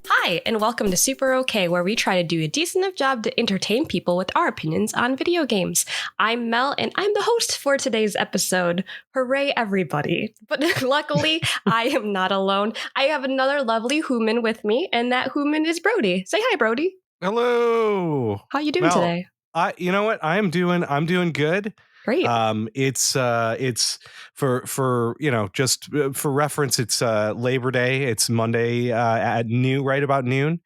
Hi, and welcome to Super OK, where we try to do a decent enough job to entertain people with our opinions on video games. I'm Mel, and I'm the host for today's episode. Hooray, everybody. But luckily, I am not alone. I have another lovely human with me, and that human is Brody. Say hi, Brody. Hello. How you doing today? You know what? I'm doing good. Great. It's for just for reference, it's Labor Day. It's Monday at noon, right about noon.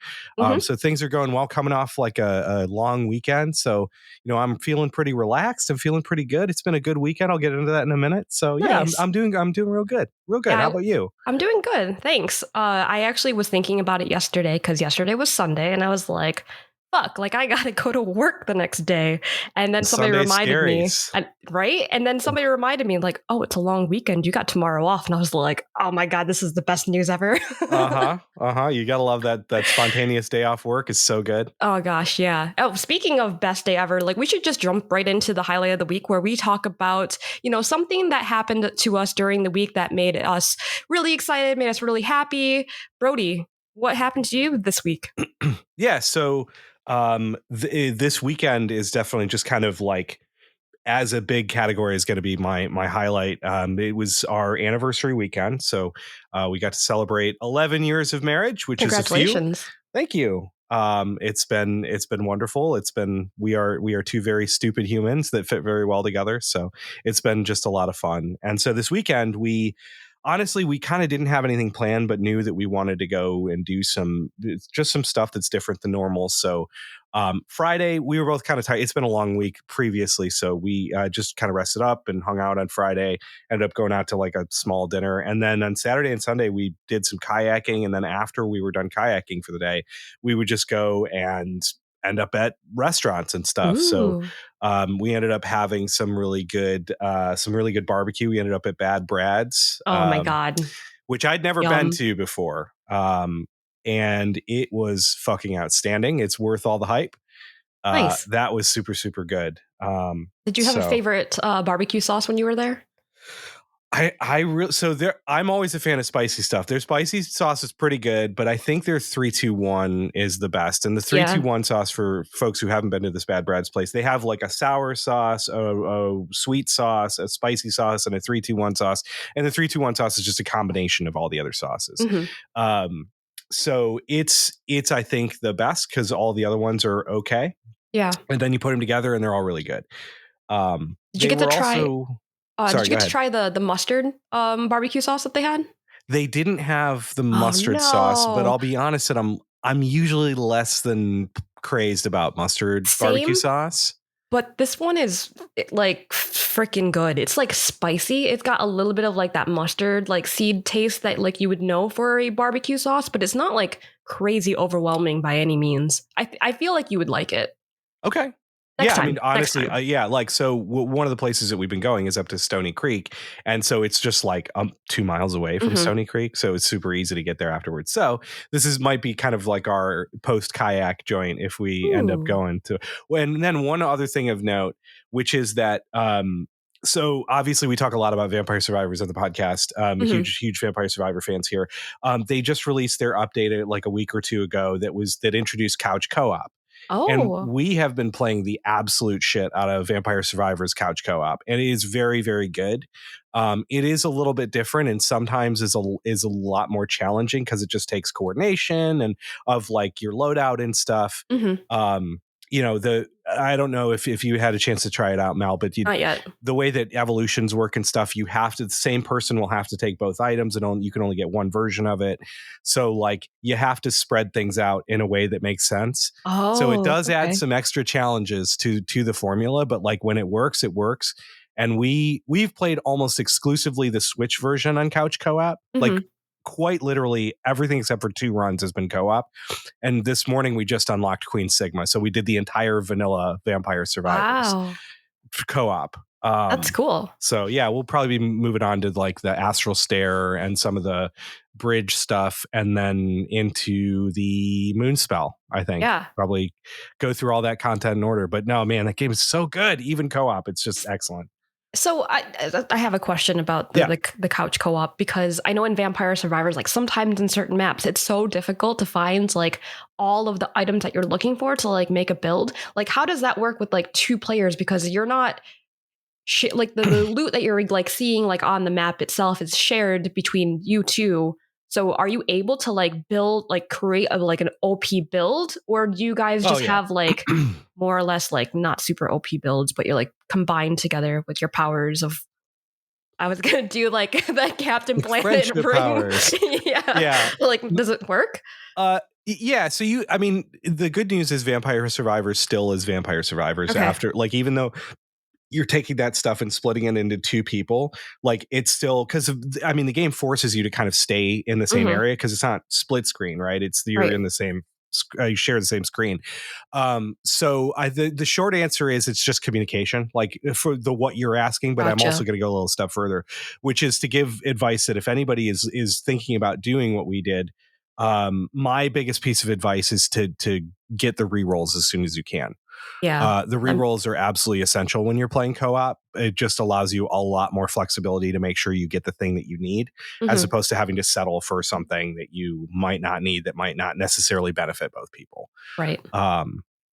So things are going well, coming off like a long weekend. So, I'm feeling pretty relaxed. I'm feeling pretty good. It's been a good weekend. I'll get into that in a minute. So Nice. I'm doing real good. Yeah, How about you? I'm doing good. Thanks. I actually was thinking about it yesterday because yesterday was Sunday and I was like, fuck, like I gotta go to work the next day. And then somebody reminded me, right? And then somebody reminded me like, oh, it's a long weekend. You got tomorrow off. And I was like, oh my God, this is the best news ever. You gotta love that spontaneous day off work is so good. Oh gosh, yeah. Oh, speaking of best day ever, like we should just jump right into the highlight of the week where we talk about, something that happened to us during the week that made us really excited, made us really happy. Brody, what happened to you this week? Yeah, so this weekend is definitely just kind of like, as a big category, is going to be my highlight. It was our anniversary weekend, so we got to celebrate 11 years of marriage, which is a few. Congratulations. Thank you. It's been wonderful. We are two very stupid humans that fit very well together. So it's been just a lot of fun. And so this weekend we kind of didn't have anything planned, but knew that we wanted to go and do some stuff that's different than normal. So Friday, we were both kind of tired. It's been a long week previously, so we just kind of rested up and hung out on Friday, ended up going out to like a small dinner. And then on Saturday and Sunday, we did some kayaking. And then after we were done kayaking for the day, we would just go and end up at restaurants and stuff. Ooh. So we ended up having some really good barbecue. We ended up at Bad Brad's. Oh my God. Which I'd never been to before. And it was fucking outstanding. It's worth all the hype. Nice. That was super, super good. Did you have a favorite barbecue sauce when you were there? I'm always a fan of spicy stuff. Their spicy sauce is pretty good, but I think their 3-2-1 is the best. And the 3-2-1 sauce, for folks who haven't been to this Bad Brad's place, they have like a sour sauce, a sweet sauce, a spicy sauce, and a 3-2-1 sauce. And the 3-2-1 sauce is just a combination of all the other sauces. So it's I think the best because all the other ones are okay. Yeah. And then you put them together and they're all really good. Did you get to try? Did you get to try the mustard barbecue sauce that they had? They didn't have the mustard sauce, but I'll be honest that I'm usually less than crazed about mustard barbecue sauce. But this one is like freaking good. It's like spicy. It's got a little bit of like that mustard like seed taste that like you would know for a barbecue sauce, but it's not like crazy overwhelming by any means. I feel like you would like it. Okay. I mean, honestly, one of the places that we've been going is up to Stony Creek. And so it's just like 2 miles away from Stony Creek. So it's super easy to get there afterwards. So this might be kind of like our post kayak joint if we end up going to. And then one other thing of note, which is that, so obviously we talk a lot about Vampire Survivors on the podcast. Huge Vampire Survivor fans here. They just released their update like a week or two ago that introduced couch co-op. And we have been playing the absolute shit out of Vampire Survivors couch co-op, and it is very, very good. It is a little bit different, and sometimes is a lot more challenging because it just takes coordination and of like your loadout and stuff. I don't know if you had a chance to try it out, Mal, but not yet. The way that evolutions work and stuff, the same person will have to take both items and you can only get one version of it. So like you have to spread things out in a way that makes sense. So it does add some extra challenges to the formula, but like when it works, it works. And we've played almost exclusively the Switch version on couch co-op. Like quite literally everything except for 2 runs has been co-op. And this morning we just unlocked Queen Sigma. So we did the entire vanilla Vampire Survivors. Wow. co-op. That's cool. So yeah, we'll probably be moving on to like the Astral Stair and some of the bridge stuff, and then into the Moonspell. I think probably go through all that content in order. But no, man, that game is so good. Even co-op, it's just excellent. So I have a question about the couch co-op, because I know in Vampire Survivors, like sometimes in certain maps, it's so difficult to find like all of the items that you're looking for to like make a build. Like, how does that work with like two players? Because you're not like the loot that you're like seeing like on the map itself is shared between you two. So are you able to like build, like create like an OP build, or do you guys just have like more or less like not super OP builds, but you're like combined together with your powers of, I was going to do like the Captain Planet ring. Powers. Yeah. Like, does it work? Yeah. So I mean, the good news is Vampire Survivors still is Vampire Survivors after, like, even though you're taking that stuff and splitting it into two people, like it's still, because I mean, the game forces you to kind of stay in the same area because it's not split screen, right? It's you're in the same, you share the same screen. So the short answer is it's just communication, like for what you're asking, but I'm also going to go a little step further, which is to give advice that if anybody is thinking about doing what we did, my biggest piece of advice is to get the rerolls as soon as you can. Yeah. The rerolls are absolutely essential when you're playing co-op. It just allows you a lot more flexibility to make sure you get the thing that you need, as opposed to having to settle for something that you might not need, that might not necessarily benefit both people. Right.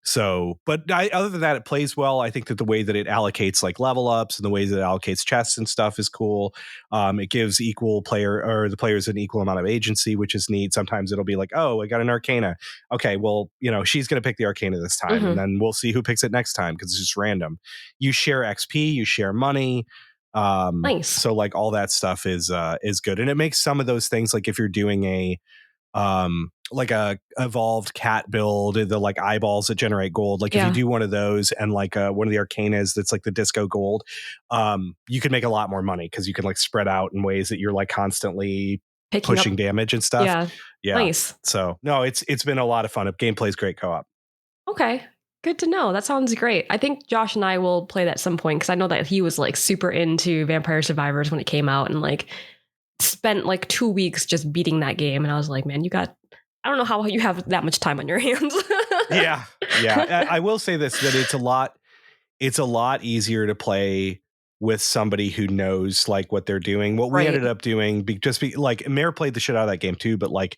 So, but other than that, it plays well. I think that the way that it allocates like level ups and the way that it allocates chests and stuff is cool. It gives the players an equal amount of agency, which is neat. Sometimes it'll be like, oh, I got an Arcana. Okay, well, she's going to pick the Arcana this time, and then we'll see who picks it next time because it's just random. You share XP, you share money. Nice. So like all that stuff is good, and it makes some of those things, like if you're doing like a evolved cat build, the like eyeballs that generate gold, like if you do one of those and like one of the arcanas that's like the disco gold, you can make a lot more money because you can like spread out in ways that you're like constantly pushing damage and stuff. Yeah. Nice. So no, it's been a lot of fun. Gameplay's great co-op. Okay. Good to know. That sounds great. I think Josh and I will play that at some point, because I know that he was like super into Vampire Survivors when it came out, and like spent like 2 weeks just beating that game. And I was like, man, I don't know how you have that much time on your hands. Yeah. I will say this, that it's a lot easier to play with somebody who knows like what they're doing. What we ended up doing, like Mare played the shit out of that game too, but like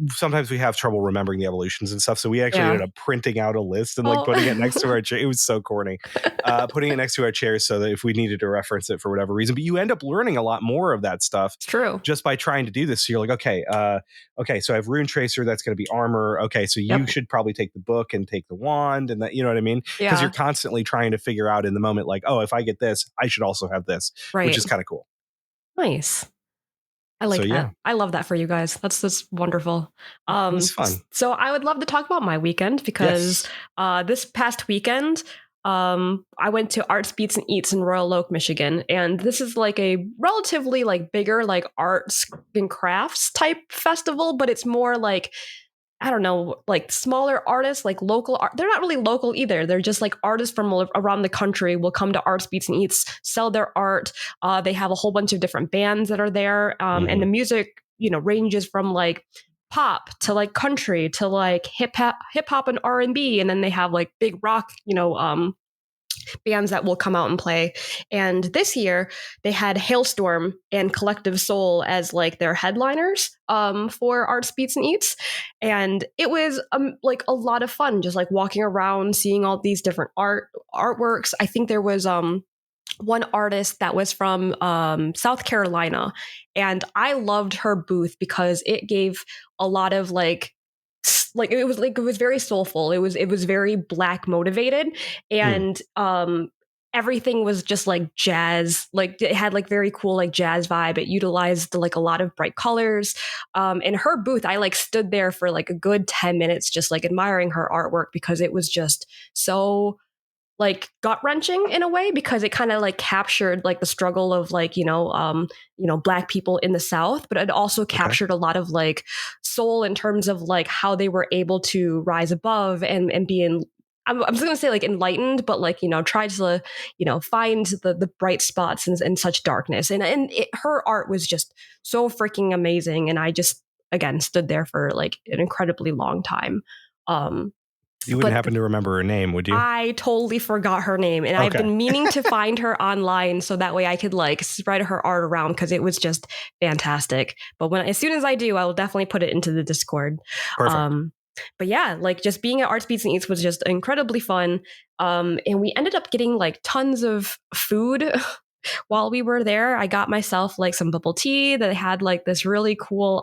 sometimes we have trouble remembering the evolutions and stuff. So we actually ended up printing out a list and like putting it next to our chair. It was so corny. Putting it next to our chairs so that if we needed to reference it for whatever reason, but you end up learning a lot more of that stuff. It's true. Just by trying to do this. So you're like, okay, so I have Rune Tracer, that's going to be armor. Okay, so you should probably take the book and take the wand, and that, you know what I mean? Because you're constantly trying to figure out in the moment, like, oh, if I get this, I should also have this, which is kind of cool. Nice. I like that. I love that for you guys. That's wonderful. It's fun. So I would love to talk about my weekend, because this past weekend, I went to Arts, Beats, and Eats in Royal Oak, Michigan. And this is like a relatively like bigger like arts and crafts type festival, but it's more like, I don't know, like smaller artists, like local art. They're not really local either. They're just like artists from around the country will come to Arts, Beats, and Eats, sell their art. They have a whole bunch of different bands that are there. And the music, ranges from like pop to like country to like hip hop and R&B. And then they have like big rock, bands that will come out and play. And this year they had Hailstorm and Collective Soul as like their headliners for Arts, Beats, and Eats. And it was like a lot of fun, just like walking around, seeing all these different artworks. I think there was one artist that was from South Carolina, and I loved her booth because it gave a lot of like it was very soulful. It was very Black motivated, and everything was just like jazz. Like it had like very cool like jazz vibe. It utilized like a lot of bright colors. In her booth, I like stood there for like a good 10 minutes, just like admiring her artwork, because it was just so like gut wrenching in a way, because it kind of like captured like the struggle of like, Black people in the South, but it also captured a lot of like soul in terms of like how they were able to rise above and be in, I'm just gonna say like enlightened, but like, tried to, find the bright spots in such darkness. And her art was just so freaking amazing. And I just, again, stood there for like an incredibly long time. You wouldn't happen to remember her name, would you? I totally forgot her name, and I've been meaning to find her online so that way I could like spread her art around because it was just fantastic. But as soon as I do, I will definitely put it into the Discord. Perfect. But yeah, like just being at Art Beats and Eats was just incredibly fun. And we ended up getting like tons of food while we were there. I got myself like some bubble tea that had like this really cool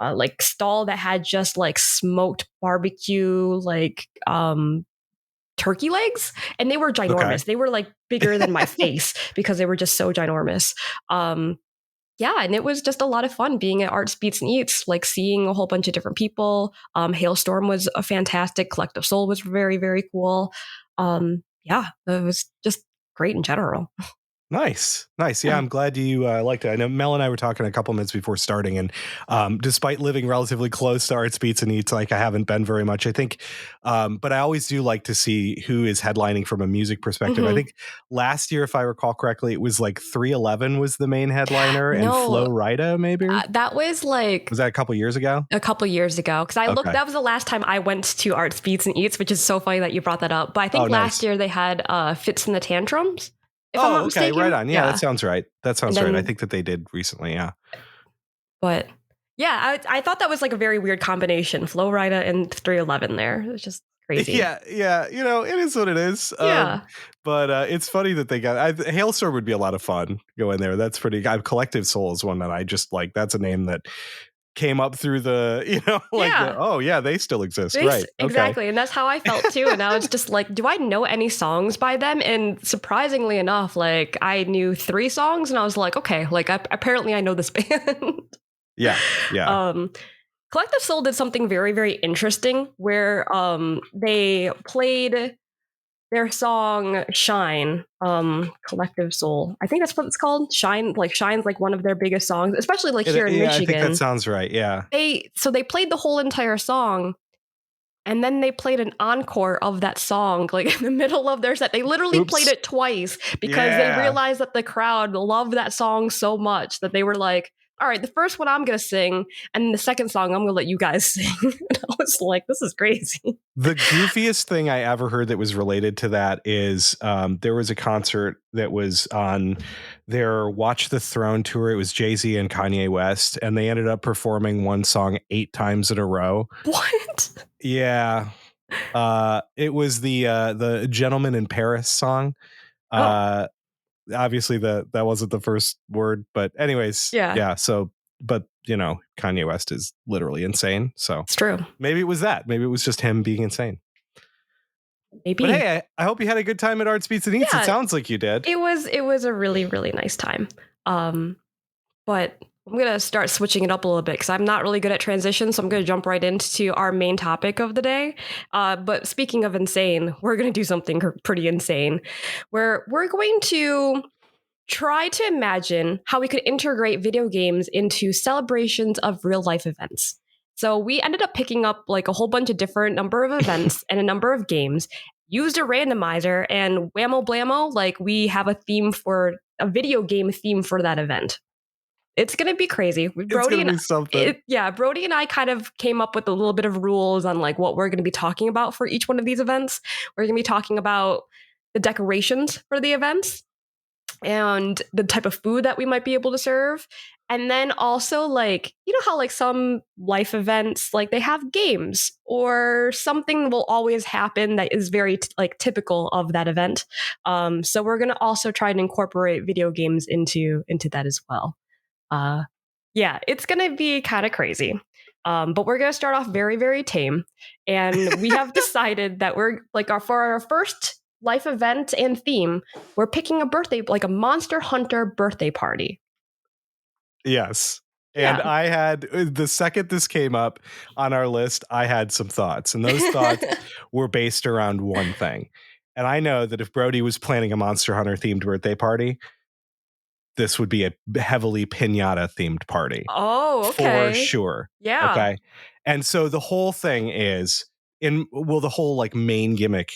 like stall that had just like smoked barbecue, like turkey legs, and they were ginormous. Okay. They were like bigger than my face because they were just so ginormous. Yeah, and it was just a lot of fun being at Arts Beats and Eats, like seeing a whole bunch of different people. Hailstorm was a fantastic. Collective Soul was very, very cool. Yeah, it was just great in general. Nice. Yeah, I'm glad you liked it. I know Mel and I were talking a couple minutes before starting, and despite living relatively close to Arts Beats and Eats, like I haven't been very much, I think. But I always do like to see who is headlining from a music perspective. I think last year, if I recall correctly, it was like 311 was the main headliner, and Flo Rida maybe. That was like, was that a couple years ago? A couple years ago, because I looked. That was the last time I went to Arts Beats and Eats, which is so funny that you brought that up. But I think last year they had Fits in the Tantrums. If I'm not mistaken. Right on. Yeah, that sounds right. Right. I think that they did recently, yeah. But yeah, I thought that was like a very weird combination. Flo Rida and 311 there. It was just crazy. Yeah. It is what it is. Yeah. But it's funny that they got Hailstorm would be a lot of fun going there. That's pretty. Collective Soul is one that I just like. That's a name that came up through the, they still exist. Right. Exactly. And that's how I felt too. And I was just like, do I know any songs by them? And surprisingly enough, like I knew 3 songs and I was like, okay, like apparently I know this band. Yeah. Collective Soul did something very, very interesting where they played their song Shine, Collective Soul. I think that's what it's called. Shine, like Shine's like one of their biggest songs, especially like here in Michigan. I think that sounds right. Yeah. So they played the whole entire song, and then they played an encore of that song, like in the middle of their set. They literally played it twice because they realized that the crowd loved that song so much that they were like, all right, the first one I'm going to sing, and the second song I'm going to let you guys sing. And I was like, this is crazy. The goofiest thing I ever heard that was related to that is there was a concert that was on their Watch the Throne tour. It was Jay-Z and Kanye West, and they ended up performing one song 8 times in a row. What? Yeah. It was the Gentleman in Paris song. Obviously that wasn't the first word, but anyways, so, but Kanye West is literally insane, so it's true. Maybe it was just him being insane. Maybe. But hey, I hope you had a good time at Arts Beats and Eats. It sounds like you did. It was a really, really nice time. But I'm going to start switching it up a little bit because I'm not really good at transitions. So I'm going to jump right into our main topic of the day. But speaking of insane, we're going to do something pretty insane where we're going to try to imagine how we could integrate video games into celebrations of real life events. So we ended up picking up like a whole bunch of different number of events and a number of games, used a randomizer, and whammo blammo, like we have a video game theme for that event. It's going to be crazy. Brody and I kind of came up with a little bit of rules on like what we're going to be talking about for each one of these events. We're going to be talking about the decorations for the events and the type of food that we might be able to serve. And then also like, how like some life events, like they have games or something will always happen that is very typical of that event. So we're going to also try and incorporate video games into that as well. It's going to be kind of crazy. But we're going to start off very, very tame. And we have decided that we're for our first life event and theme, we're picking a Monster Hunter birthday party. Yes. And I had, the second this came up on our list, I had some thoughts. And those thoughts were based around one thing. And I know that if Brody was planning a Monster Hunter themed birthday party, this would be a heavily pinata themed party. Oh, okay. For sure. Yeah. Okay. And so the whole thing is the whole like main gimmick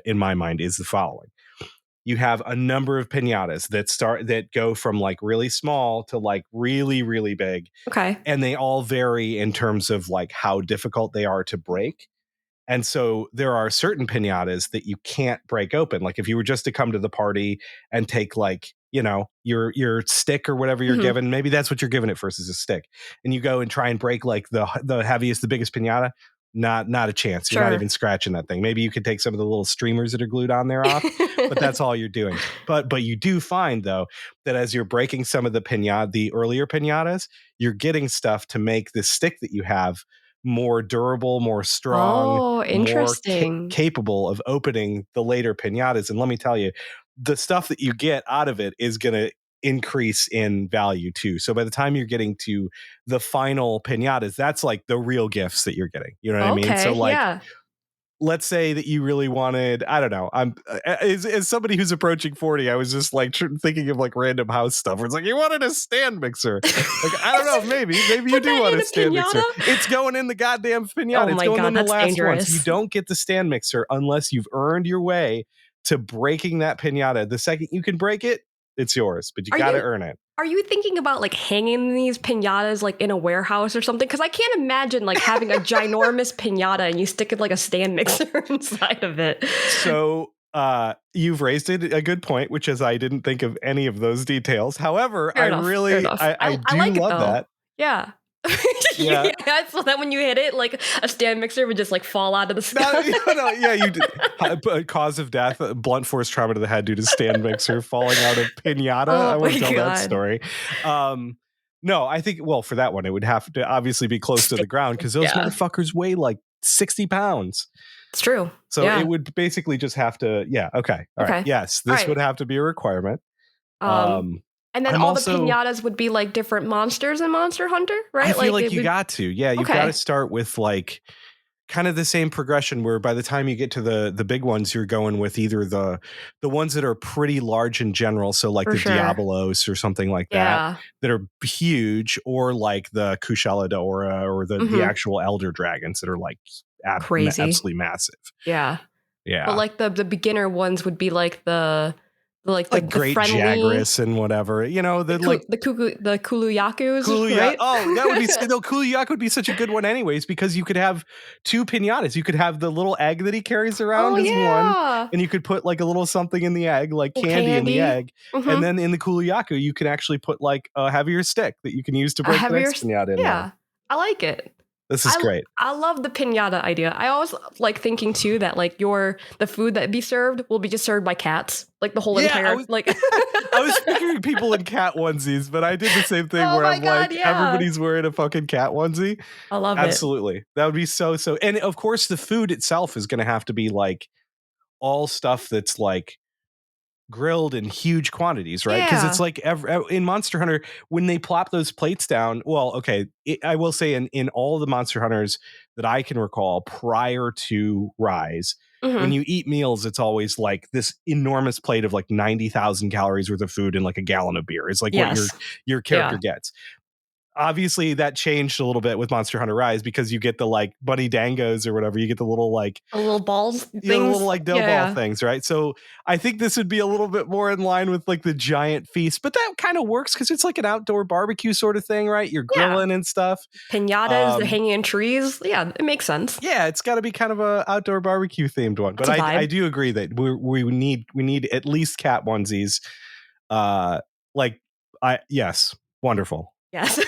in my mind is the following. You have a number of piñatas that go from like really small to like really, really big. Okay. And they all vary in terms of like how difficult they are to break. And so there are certain piñatas that you can't break open. Like if you were just to come to the party and take like, you know, your stick or whatever you're given, maybe that's what you're given at first is a stick. And you go and try and break like the heaviest, the biggest piñata. Not a chance. You're not even scratching that thing. Maybe you could take some of the little streamers that are glued on there off, but that's all you're doing. But you do find though that as you're breaking some of the earlier piñatas, you're getting stuff to make the stick that you have more durable, more strong, more capable of opening the later piñatas. And let me tell you, the stuff that you get out of it is going to increase in value too. So by the time you're getting to the final piñatas, that's like the real gifts that you're getting. You know what I mean? So like, let's say that you really wanted, I don't know, I'm as somebody who's approaching 40, I was just like thinking of like random house stuff where it's like, you wanted a stand mixer. Like, I don't know, maybe you do want a stand mixer. It's going in the goddamn piñata. It's going in the last one. So you don't get the stand mixer unless you've earned your way to breaking that piñata. The second you can break it, it's yours, but you got to earn it. Are you thinking about like hanging these piñatas like in a warehouse or something? Because I can't imagine like having a ginormous piñata and you stick it like a stand mixer inside of it. So you've raised a good point, which is I didn't think of any of those details. However, I do like love that. Yeah. Yeah, so that when you hit it, like a stand mixer would just like fall out of the sky. Yeah, you did. Cause of death, blunt force trauma to the head due to stand mixer falling out of piñata. I want to tell that story. No, I think, well, for that one, it would have to obviously be close to the ground because those motherfuckers weigh like 60 pounds. It's true. So it would basically just have to, okay. All right. Yes, this would have to be a requirement. And then the piñatas would be like different monsters in Monster Hunter, right? I feel like you got to. Yeah, you've got to start with like kind of the same progression where by the time you get to the big ones, you're going with either the ones that are pretty large in general. So like Diabolos or something like that are huge, or like the Kushala Daora or the actual Elder Dragons that are like crazy, absolutely massive. Yeah. Yeah. But like the beginner ones would be like the great Jagras and whatever, you know, the Kuluyakus, right? Oh, that would be Kuluyaku would be such a good one, anyways, because you could have two piñatas. You could have the little egg that he carries around as one, and you could put like a little something in the egg, like candy in the egg, and then in the Kuluyaku, you can actually put like a heavier stick that you can use to break the next piñata in. Yeah, I like it. This is great. I love the piñata idea. I always like thinking too that like the food that be served will be just served by cats. Like the whole entire I was picturing people in cat onesies, but I did the same thing where I'm everybody's wearing a fucking cat onesie. I love it. Absolutely. That would be so. And of course the food itself is going to have to be like all stuff that's like grilled in huge quantities, right? Because it's like in Monster Hunter, when they plop those plates down, well, okay, I will say in all the Monster Hunters that I can recall prior to Rise, when you eat meals, it's always like this enormous plate of like 90,000 calories worth of food and like a gallon of beer is like what your character gets. Obviously that changed a little bit with Monster Hunter Rise because you get the like bunny dangos or whatever. You get the little like little balls, things. The little like dough ball things, right? So I think this would be a little bit more in line with like the giant feast, but that kind of works because it's like an outdoor barbecue sort of thing, right? You're grilling and stuff. Piñatas, hanging in trees. Yeah, it makes sense. Yeah, it's got to be kind of a outdoor barbecue themed one. But I do agree that we need at least cat onesies. Yes, wonderful. Yes.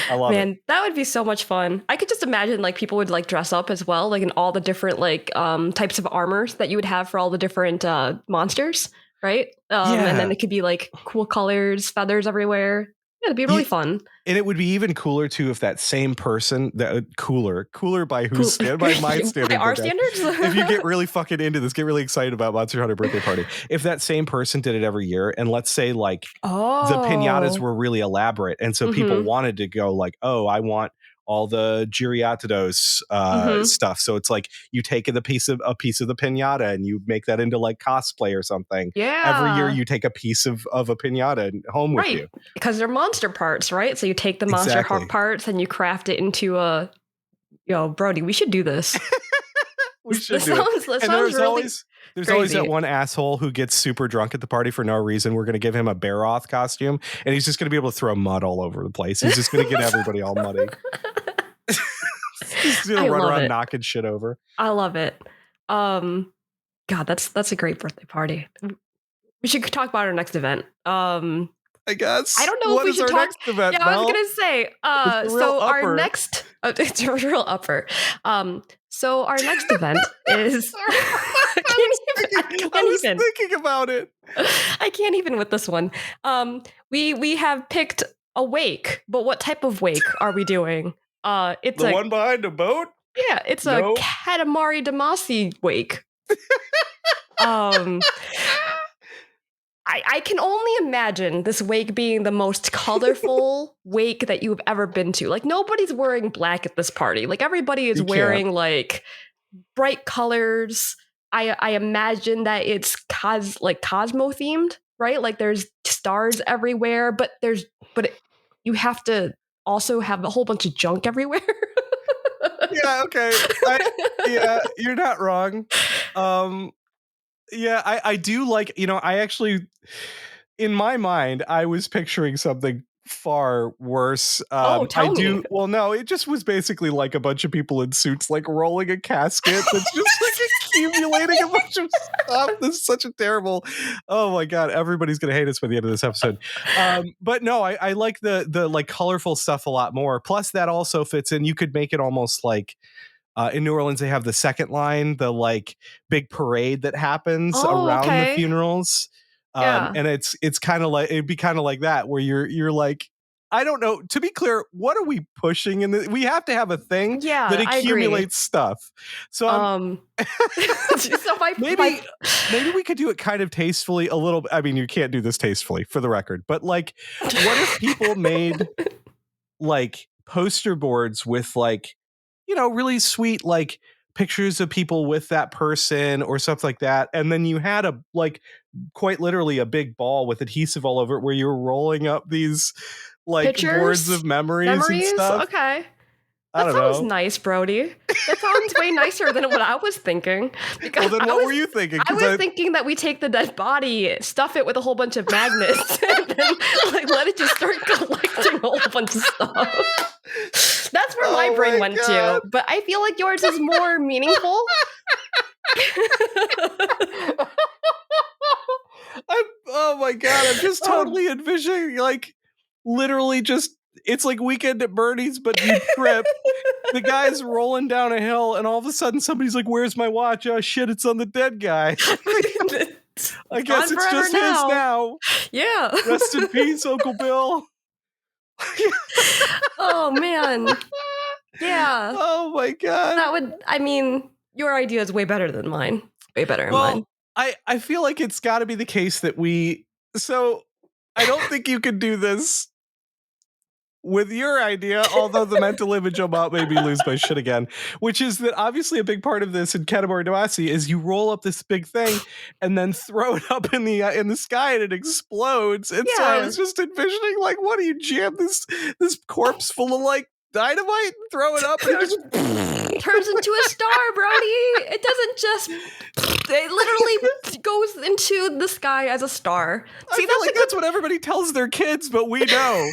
I love it. That would be so much fun. I could just imagine like people would like dress up as well, like in all the different like types of armors that you would have for all the different monsters, right? And then it could be like cool colors, feathers everywhere. Yeah, it'd be really fun. And it would be even cooler too if that same person, cooler by whose by my standards, by our standards. If you get really fucking into this, get really excited about Monster Hunter Birthday Party. If that same person did it every year, and let's say like the piñatas were really elaborate, and so people wanted to go like, oh, I want all the Giriatidos stuff. So it's like you take a piece of the piñata and you make that into like cosplay or something. Yeah. Every year you take a piece of a piñata home with you. Because they're monster parts, right? So you take the monster parts and you craft it into a Yo, Brody, we should do this. We should do it. This And sounds really there's crazy. always that one asshole who gets super drunk at the party for no reason. We're going to give him a bear off costume, and he's just going to be able to throw mud all over the place. He's just going to get everybody all muddy. He's going to run around knocking shit over. I love it. God, that's a great birthday party. We should talk about our next event. I guess. I don't know if we should talk. Next event, yeah, Mel? I was gonna say. So our next, it's a real upper. So our next event is. I was thinking about it. I can't even with this one. We have picked a wake, but what type of wake are we doing? It's the one behind the boat. Yeah, it's a Katamari Damacy wake. I can only imagine this wake being the most colorful wake that you've ever been to. Like, nobody's wearing black at this party. Like, everybody is wearing like bright colors. I imagine that it's Cosmo themed, right? Like, there's stars everywhere, but you have to also have a whole bunch of junk everywhere. Yeah, okay. Yeah, you're not wrong. Yeah, I do like, I actually, in my mind, I was picturing something far worse. Tell me. Well, no, it just was basically like a bunch of people in suits, like rolling a casket that's just like accumulating a bunch of stuff. This is such a terrible, oh my God, everybody's going to hate us by the end of this episode. But no, I like the like colorful stuff a lot more. Plus that also fits in. You could make it almost like, in New Orleans, they have the second line, the like big parade that happens around the funerals. And it's kind of like, it'd be kind of like that where you're like, I don't know. To be clear, what are we pushing? And we have to have a thing that accumulates stuff. So, maybe we could do it kind of tastefully a little bit. I mean, you can't do this tastefully for the record, but like, what if people made like poster boards with like, really sweet, like pictures of people with that person or stuff like that. And then you had quite literally a big ball with adhesive all over it where you were rolling up these like pictures? Boards of memories and stuff. Okay. That sounds nice, Brody. That sounds way nicer than what I was thinking. Well, then what were you thinking? I was thinking that we take the dead body, stuff it with a whole bunch of magnets, and then let it just start collecting a whole bunch of stuff. That's where my brain went to. But I feel like yours is more meaningful. Oh my God, I'm just totally envisioning like literally just, it's like Weekend at Bernie's, but you trip. The guy's rolling down a hill, and all of a sudden somebody's like, "Where's my watch? Oh shit, it's on the dead guy." I guess it's just his now. Yeah. Rest in peace, Uncle Bill. Oh man. Yeah. Oh my God. Your idea is way better than mine. Way better than mine. I feel like it's got to be the case that so I don't think you could do this with your idea, although the mental image about made me lose my shit again, which is that obviously a big part of this in Katamari Damacy is you roll up this big thing and then throw it up in the sky and it explodes. And so I was just envisioning, like, what do you jam this corpse full of like dynamite and throw it up and it just turns into a star, Brody. It doesn't just, it literally goes into the sky as a star. See, I feel like that's what everybody tells their kids, but we know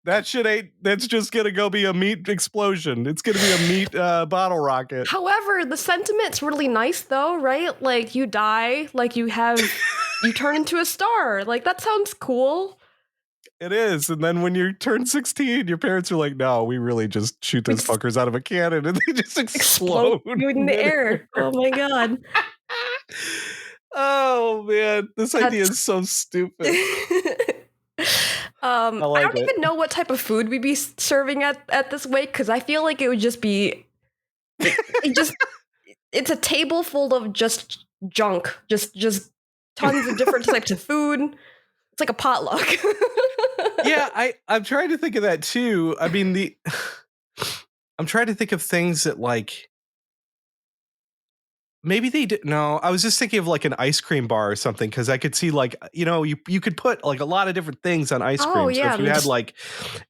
that shit ain't, that's just gonna go be a meat explosion. It's gonna be a meat bottle rocket. However, the sentiment's really nice though, right? Like you die, like you turn into a star. Like that sounds cool. It is. And then when you turn 16, your parents are like, no, we really just shoot those fuckers out of a cannon and they just explode in the air. Oh my God. Oh man, this idea is so stupid. I don't even know what type of food we'd be serving at this wake, because I feel like it would just be it's a table full of just junk, just tons of different types of food. It's like a potluck. Yeah, I'm trying to think of that too. I mean, I'm trying to think of things that like Maybe they did. No, I was just thinking of like an ice cream bar or something, because I could see like, you could put like a lot of different things on ice Oh cream. So yeah, if you and had just like,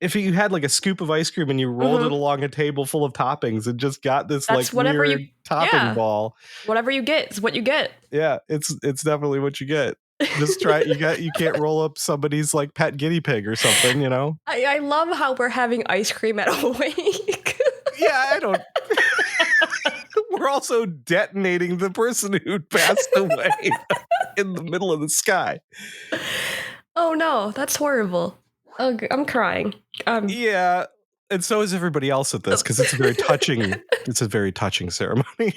if you had like a scoop of ice cream and you rolled it along a table full of toppings and just got this like that's whatever you. weird topping Yeah, ball. whatever you get is what you get. Yeah, it's definitely what you get. Just try. You can't roll up somebody's like pet guinea pig or something. I love how we're having ice cream at a wake. Yeah, I don't. We're also detonating the person who passed away in the middle of the sky. Oh no, that's horrible. Oh, I'm crying. Yeah, and so is everybody else at this, because it's a very touching. It's a very touching ceremony.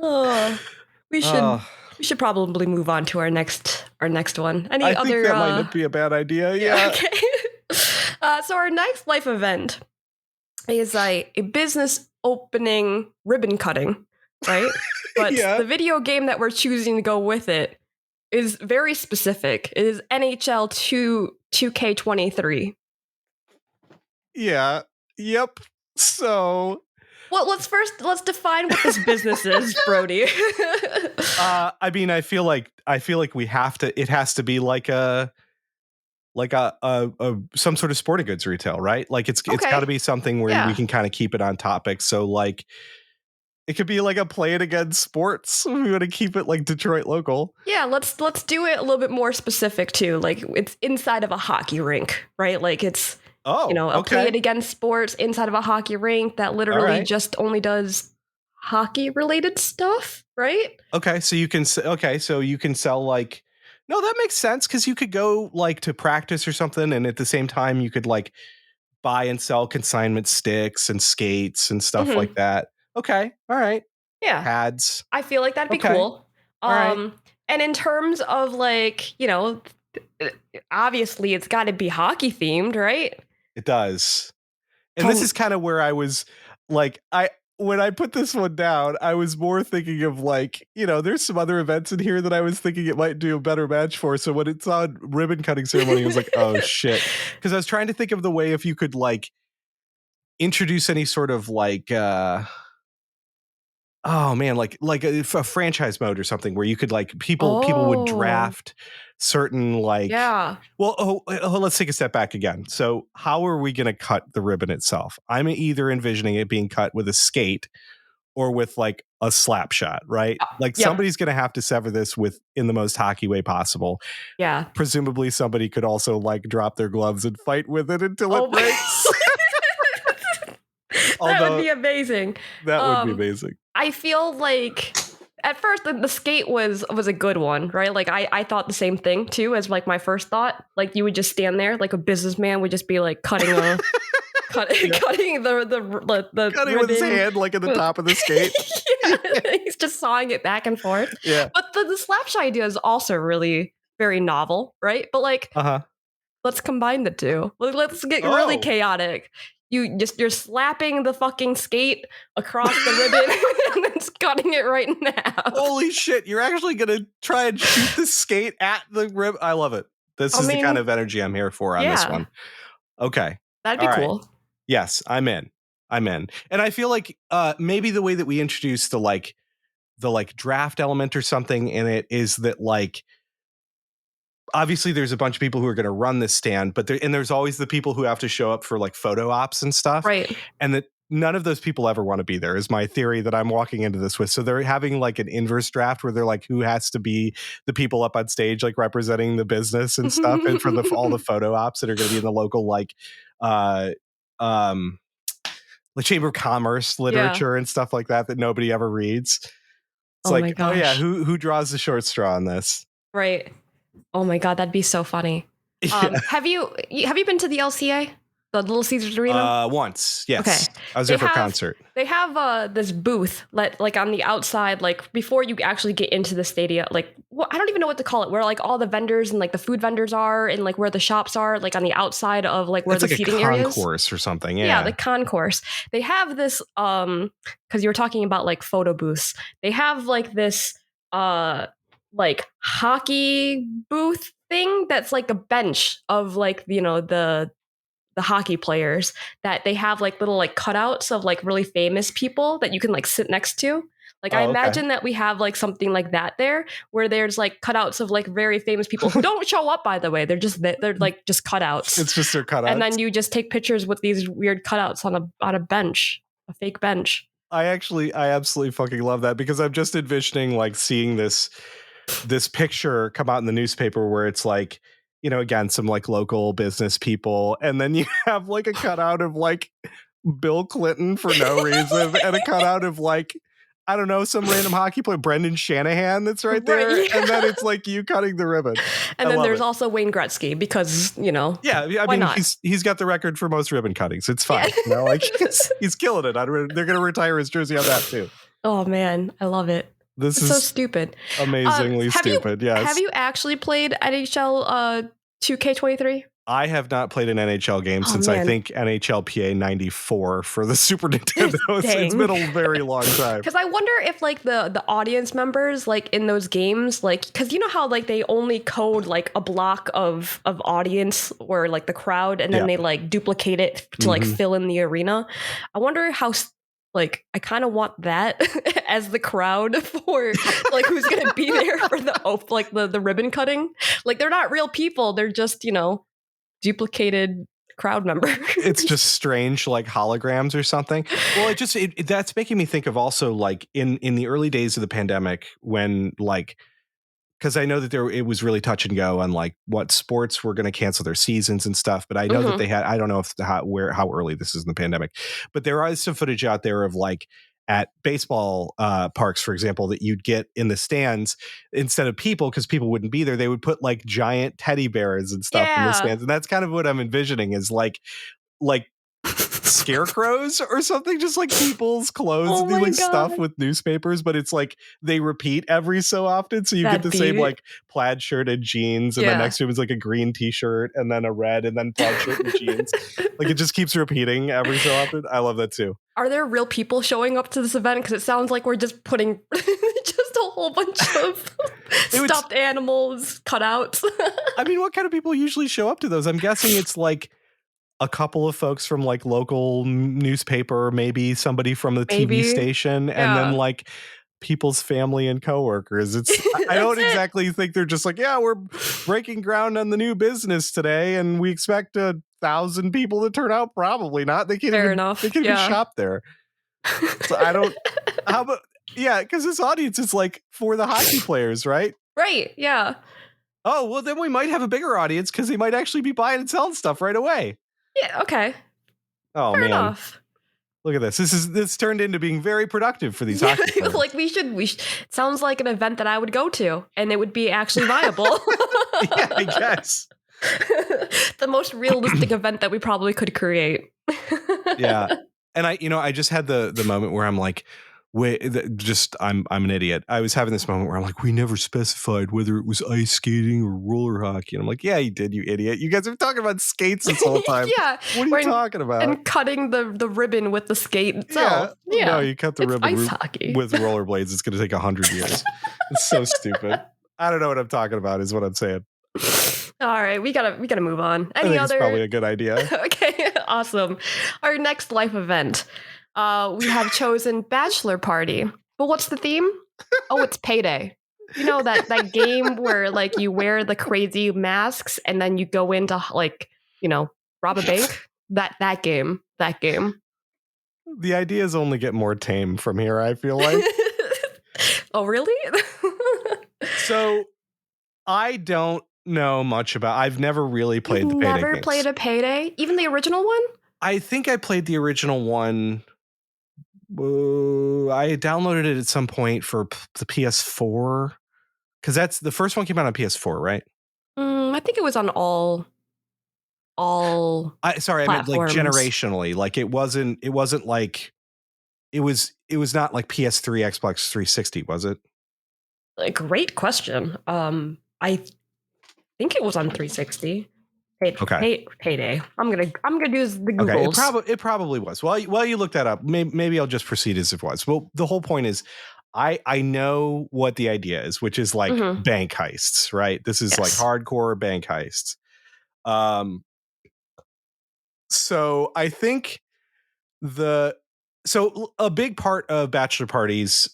Oh, we should Oh, we should probably move on to our next one. Any I think other? that might not be a bad idea. Yeah. Okay. So our next life event is a business opening ribbon cutting, right? But Yeah. the video game that we're choosing to go with it is very specific. It is NHL 2K23. Yeah. Yep. So, Well, let's define what this business is, Brody. I mean, I feel like we have to. It has to be like a some sort of sporting goods retail, right? Like it's got Okay. to be something where we Yeah. can kind of keep it on topic. So like it could be like a Play It Again Sports. We want to keep it like Detroit local. Yeah, let's do it a little bit more specific too. Like it's inside of a hockey rink, right? Like it's Oh, a okay. Play It Again Sports inside of a hockey rink that literally just only does hockey related stuff, right? Okay, so you can sell like, no, that makes sense, because you could go like to practice or something, and at the same time you could like buy and sell consignment sticks and skates and stuff like that. Okay, all right. Yeah. Pads. I feel like that'd be Okay. cool. All right. And in terms of like, obviously it's got to be hockey themed, right? It does. And this is kind of where I was like, when I put this one down, I was more thinking of like, there's some other events in here that I was thinking it might do a better match for. So when it's on ribbon cutting ceremony, I was like, oh shit. Because I was trying to think of the way if you could like introduce any sort of like, oh man, like a franchise mode or something where you could like people would draft certain like. Yeah. Well, let's take a step back again. So how are we going to cut the ribbon itself? I'm either envisioning it being cut with a skate or with like a slap shot, right? Like somebody's going to have to sever this in the most hockey way possible. Yeah. Presumably somebody could also like drop their gloves and fight with it until it breaks. That would be amazing. That would be amazing. I feel like at first the skate was a good one, right? Like I thought the same thing too as like my first thought. Like you would just stand there like a businessman would just be like cutting cutting the cutting with his hand like at the top of the skate. He's just sawing it back and forth. Yeah. But the slap shot idea is also really very novel, right? But like let's combine the two. Let's get really chaotic. You're slapping the fucking skate across the ribbon and then cutting it right in half. Holy shit, you're actually gonna try and shoot the skate at the ribbon. I love it. This is the kind of energy I'm here for on this one. Okay. That'd be cool. Yes, I'm in. And I feel like maybe the way that we introduce the draft element or something in it is that like obviously there's a bunch of people who are going to run this stand, but there's always the people who have to show up for like photo ops and stuff. Right. And that none of those people ever want to be there is my theory that I'm walking into this with. So they're having like an inverse draft where they're like, who has to be the people up on stage, like representing the business and stuff. And for all the photo ops that are going to be in the local, like Chamber of Commerce literature and stuff like that nobody ever reads. It's like, oh yeah, who draws the short straw on this? Right. Oh my God, that'd be so funny. Yeah. Have you been to the LCA, the Little Caesars Arena? Once, yes. Okay. I was there for a concert. They have this booth like on the outside, like before you actually get into the stadium. Like I don't even know what to call it. Where like all the vendors and like the food vendors are, and like where the shops are, like on the outside of like where the seating areas. It's like a concourse or something. Yeah, the concourse. They have this because you were talking about like photo booths. They have like this like hockey booth thing that's like a bench of like the hockey players that they have like little like cutouts of like really famous people that you can like sit next to. Like I imagine that we have like something like that there, where there's like cutouts of like very famous people who don't show up, by the way. They're like just cutouts. It's just their cutouts. And then you just take pictures with these weird cutouts on a bench, a fake bench. I absolutely fucking love that, because I'm just envisioning like seeing this picture come out in the newspaper where it's like, you know, again, some like local business people, and then you have like a cutout of like Bill Clinton for no reason, and a cutout of like, I don't know, some random hockey player, Brendan Shanahan, that's right there. Right, yeah. And then it's like you cutting the ribbon. And then there's also Wayne Gretzky, because, you know, yeah, I mean, he's got the record for most ribbon cuttings. It's fine. Yeah. You know, like he's killing it. They're going to retire his jersey on that too. Oh man, I love it. This is so stupid. Amazingly stupid. Yes. Have you actually played NHL 2K23? I have not played an NHL game since I think NHLPA 94 for the Super Nintendo. It's been a very long time. Because I wonder if like the audience members like in those games, like, because you know how like they only code like a block of audience or like the crowd, and then they like duplicate it to like fill in the arena. I wonder how like I kind of want that as the crowd for like who's gonna be there for the ribbon cutting. Like they're not real people. They're just, you know, duplicated crowd member. It's just strange, like holograms or something. Well, that's making me think of also like in the early days of the pandemic, when like, because I know that it was really touch and go on like what sports were going to cancel their seasons and stuff. But I know that they had, I don't know if how early this is in the pandemic, but there is some footage out there of like at baseball parks, for example, that you'd get in the stands, instead of people, because people wouldn't be there, they would put like giant teddy bears and stuff in the stands. And that's kind of what I'm envisioning is like scarecrows or something, just like people's clothes and like stuff with newspapers, but it's like they repeat every so often, so you get the same like plaid shirt and jeans, and then next to him is like a green t-shirt, and then a red, and then plaid shirt and jeans. Like it just keeps repeating every so often. I love that too. Are there real people showing up to this event? Because it sounds like we're just putting just a whole bunch of stuffed animals, cutouts. I mean, what kind of people usually show up to those? I'm guessing it's like a couple of folks from like local newspaper, maybe somebody from the TV station, and then like people's family and coworkers. I don't exactly think they're just like, yeah, we're breaking ground on the new business today, and we expect 1,000 people to turn out. Probably not. They can't even shop there. So I don't. How about because this audience is like for the hockey players, right? Right. Yeah. Oh well, then we might have a bigger audience, because they might actually be buying and selling stuff right away. Yeah, okay. Oh, Fair enough. Look at this. This turned into being very productive for these hockey players. Like we should it sounds like an event that I would go to, and it would be actually viable. Yeah, I guess. The most realistic event that we probably could create. Yeah. And I just had the moment where I'm like, I'm an idiot. I was having this moment where I'm like, we never specified whether it was ice skating or roller hockey. And I'm like, yeah, you did, you idiot. You guys have been talking about skates this whole time. Yeah. What are you talking about? And cutting the ribbon with the skate itself. Yeah. No, you cut the ribbon with rollerblades. It's going to take 100 years. It's so stupid. I don't know what I'm talking about is what I'm saying. All right, we gotta move on. It's probably a good idea. Okay, awesome. Our next life event. We have chosen Bachelor Party. But what's the theme? Oh, it's Payday. You know that game where like you wear the crazy masks and then you go into like, you know, rob a bank? That game. The ideas only get more tame from here, I feel like. Oh, really? So I don't know much about. I've never really played the Payday games. Never played a Payday? Even the original one? I think I played the original one. I downloaded it at some point for the PS4, because that's the first one came out on PS4, right? I think it was on all. Sorry, I meant like generationally. Like it wasn't like it was not like PS3, Xbox 360, was it? A great question. I think it was on 360. Payday. I'm gonna do the Googles. Okay, it probably was. While you look that up, maybe I'll just proceed as if it was. Well, the whole point is, I know what the idea is, which is like bank heists, right? This is like hardcore bank heists. So I think So a big part of bachelor parties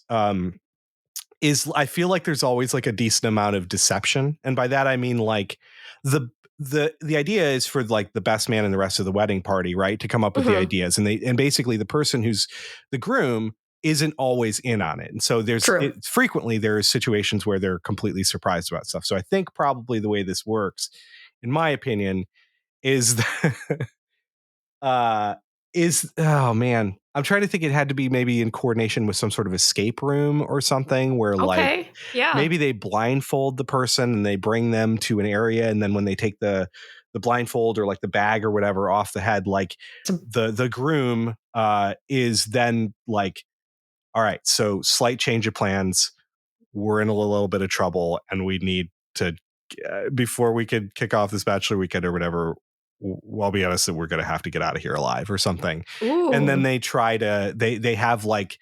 is I feel like there's always like a decent amount of deception. And by that, I mean like the the idea is for like the best man and the rest of the wedding party, right, to come up with the ideas. And basically the person who's the groom isn't always in on it. And so True. frequently there's situations where they're completely surprised about stuff. So I think probably the way this works, in my opinion, is uh oh man, I'm trying to think. It had to be maybe in coordination with some sort of escape room or something where like Okay. Yeah. maybe they blindfold the person and they bring them to an area, and then when they take the blindfold or like the bag or whatever off the head, like the groom is then like, all right, so slight change of plans, we're in a little bit of trouble and we need to before we could kick off this bachelor weekend or whatever, I'll be honest that we're going to have to get out of here alive or something. Ooh. And then they try to they have like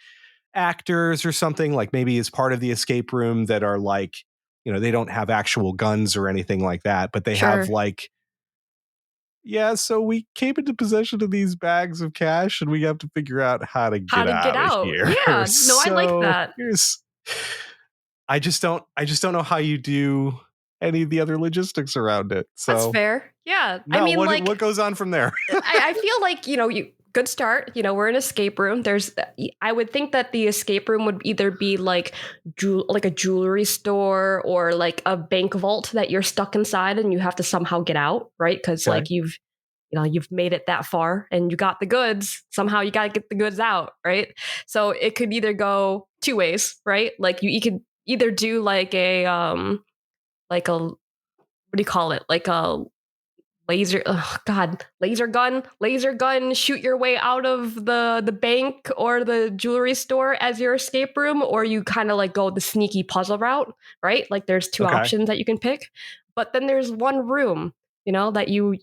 actors or something, like maybe as part of the escape room, that are like, you know, they don't have actual guns or anything like that, but they have like, yeah, so we came into possession of these bags of cash and we have to figure out how to get out of here. Yeah. No, I like So that. I just don't know how you do any of the other logistics around it. So that's fair. Yeah. Mel, I mean, what goes on from there? I feel like, good start. We're in an escape room. I would think that the escape room would either be like a jewelry store or like a bank vault that you're stuck inside and you have to somehow get out, right? Because like you've made it that far and you got the goods. Somehow you got to get the goods out, right? So it could either go two ways, right? Like you could either do like a what do you call it? Like a laser gun, shoot your way out of the bank or the jewelry store as your escape room, or you kind of like go the sneaky puzzle route, right? Like there's two options that you can pick, but then there's one room, that you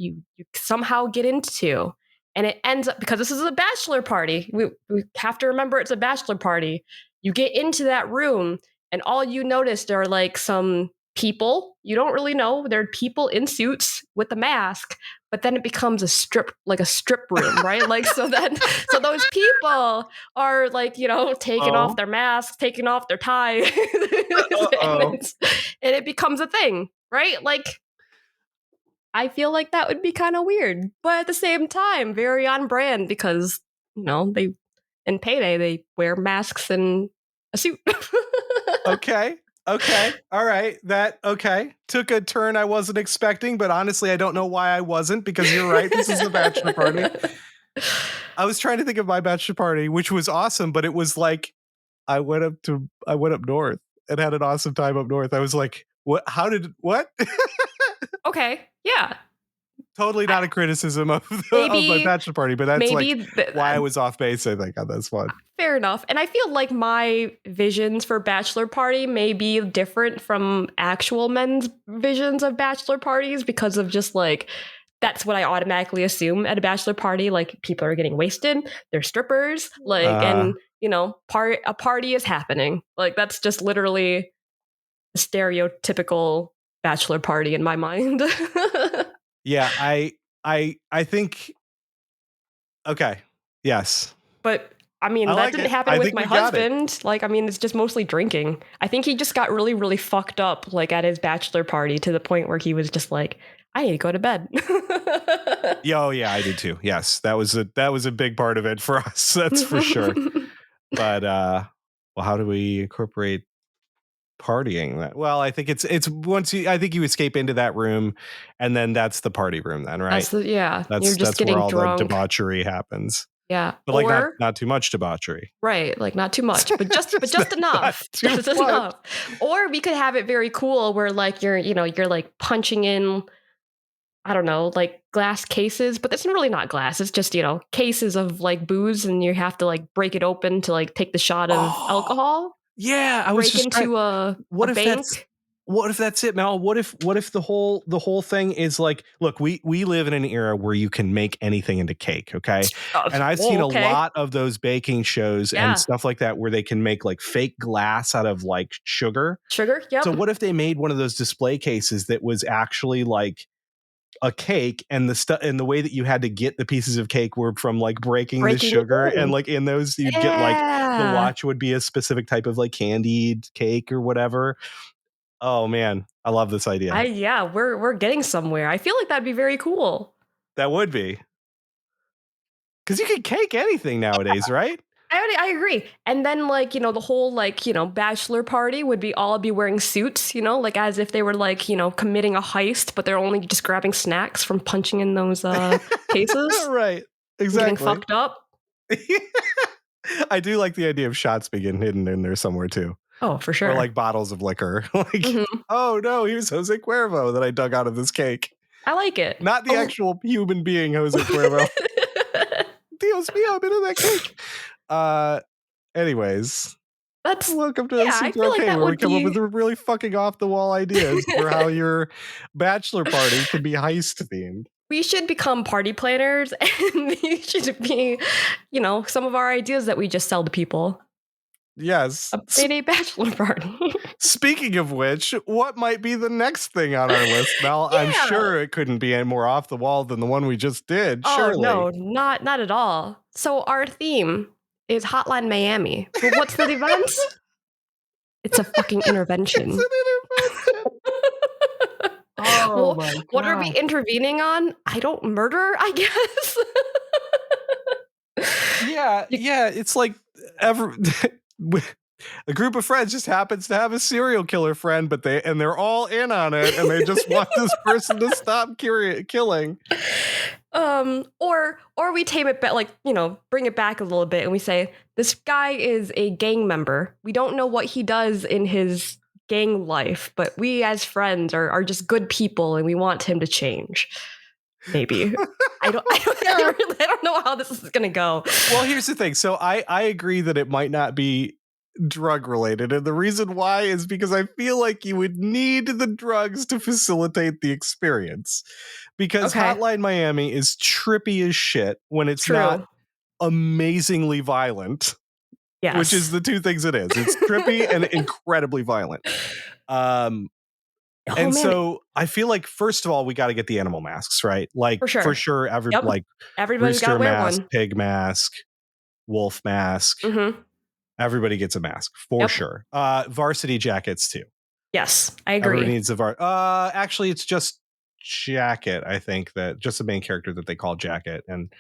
somehow get into, and it ends up, because this is a bachelor party, we have to remember it's a bachelor party. You get into that room and all you noticed are like some people you don't really know. They're people in suits with a mask, but then it becomes a strip room, right? Like so those people are like, taking off their masks, taking off their tie, and it becomes a thing, right? Like I feel like that would be kind of weird, but at the same time, very on brand, because they in Payday they wear masks and a suit. Okay. All right. That took a turn I wasn't expecting, but honestly, I don't know why I wasn't, because you're right. This is a bachelor party. I was trying to think of my bachelor party, which was awesome, but it was like I went up north and had an awesome time up north. I was like, what? Okay. Yeah. Totally not a criticism of my bachelor party, but that's why I was off base, I think, on this one. Fair enough. And I feel like my visions for bachelor party may be different from actual men's visions of bachelor parties, because of just like, that's what I automatically assume at a bachelor party. Like people are getting wasted, they're strippers, and a party is happening. Like that's just literally a stereotypical bachelor party in my mind. Yeah, I think. Okay. Yes. But I mean, that didn't happen with my husband. Like, I mean, it's just mostly drinking. I think he just got really, really fucked up, like at his bachelor party, to the point where he was just like, I need to go to bed. Yeah, I did too. Yes, that was a big part of it for us. That's for sure. But well, how do we incorporate partying that? Well, I think it's once I think you escape into that room, and then that's the party room then, right? You're just getting where all drunk. the debauchery happens. Yeah. But like not too much debauchery. Right, like not too much, but just enough. Just enough. Or we could have it very cool where like you're like punching in, I don't know, like glass cases, but it's really not glass. It's just, cases of like booze, and you have to like break it open to like take the shot of alcohol. Yeah, I was break into a bank. What if that's it, Mel? What if the whole thing is like, look, we live in an era where you can make anything into cake, okay? And I've seen a lot of those baking shows and stuff like that where they can make like fake glass out of like sugar. Yep. So what if they made one of those display cases that was actually like a cake, and the stuff and the way that you had to get the pieces of cake were from like breaking the Breaking sugar, it and in. like in those you'd get like the Yeah. watch would be a specific type of like candied cake or whatever. Oh man, I love this idea. Yeah, we're getting somewhere. I feel like that'd be very cool. That would be, because you can cake anything nowadays, right? I agree. And then like, the whole like, bachelor party would be all be wearing suits, like as if they were like, committing a heist, but they're only just grabbing snacks from punching in those cases. Right, Getting exactly. fucked up. I do like the idea of shots being hidden in there somewhere too. Oh, for sure. Or like bottles of liquor. Like, oh no, here's Jose Cuervo that I dug out of this cake. I like it. Not the actual human being Jose Cuervo. Dios mío, I've been in that cake. Anyways, that's welcome to Super I feel Okay, like where we come up with really fucking off the wall ideas for how your bachelor party can be heist themed. We should become party planners, and these should be, some of our ideas that we just sell to people. Yes. A payday bachelor party. Speaking of which, what might be the next thing on our list, Mel? Yeah. I'm sure it couldn't be any more off the wall than the one we just did. Oh, surely. No, not at all. So our theme is Hotline Miami. But what's the event? It's a fucking intervention. It's an intervention. Oh my God. What are we intervening on? I don't murder, I guess. Yeah. It's like a group of friends just happens to have a serial killer friend, but they're all in on it, and they just want this person to stop killing. Or we tame it back, like, bring it back a little bit, and we say this guy is a gang member. We don't know what he does in his gang life, but we as friends are just good people, and we want him to change. Maybe. I don't know how this is gonna go. Well, here's the thing. So I agree that it might not be drug related, and the reason why is because I feel like you would need the drugs to facilitate the experience, because Hotline Miami is trippy as shit when it's not amazingly violent. Yes. Which is the two things it is. It's trippy and incredibly violent. So I feel like, first of all, we got to get the animal masks, right? Like, for sure like everybody's got to wear mask, one. Pig mask, wolf mask. Mm-hmm. Everybody gets a mask for sure. Varsity jackets too. Yes, I agree. Everybody needs actually, it's just Jacket. I think that just the main character that they call Jacket, and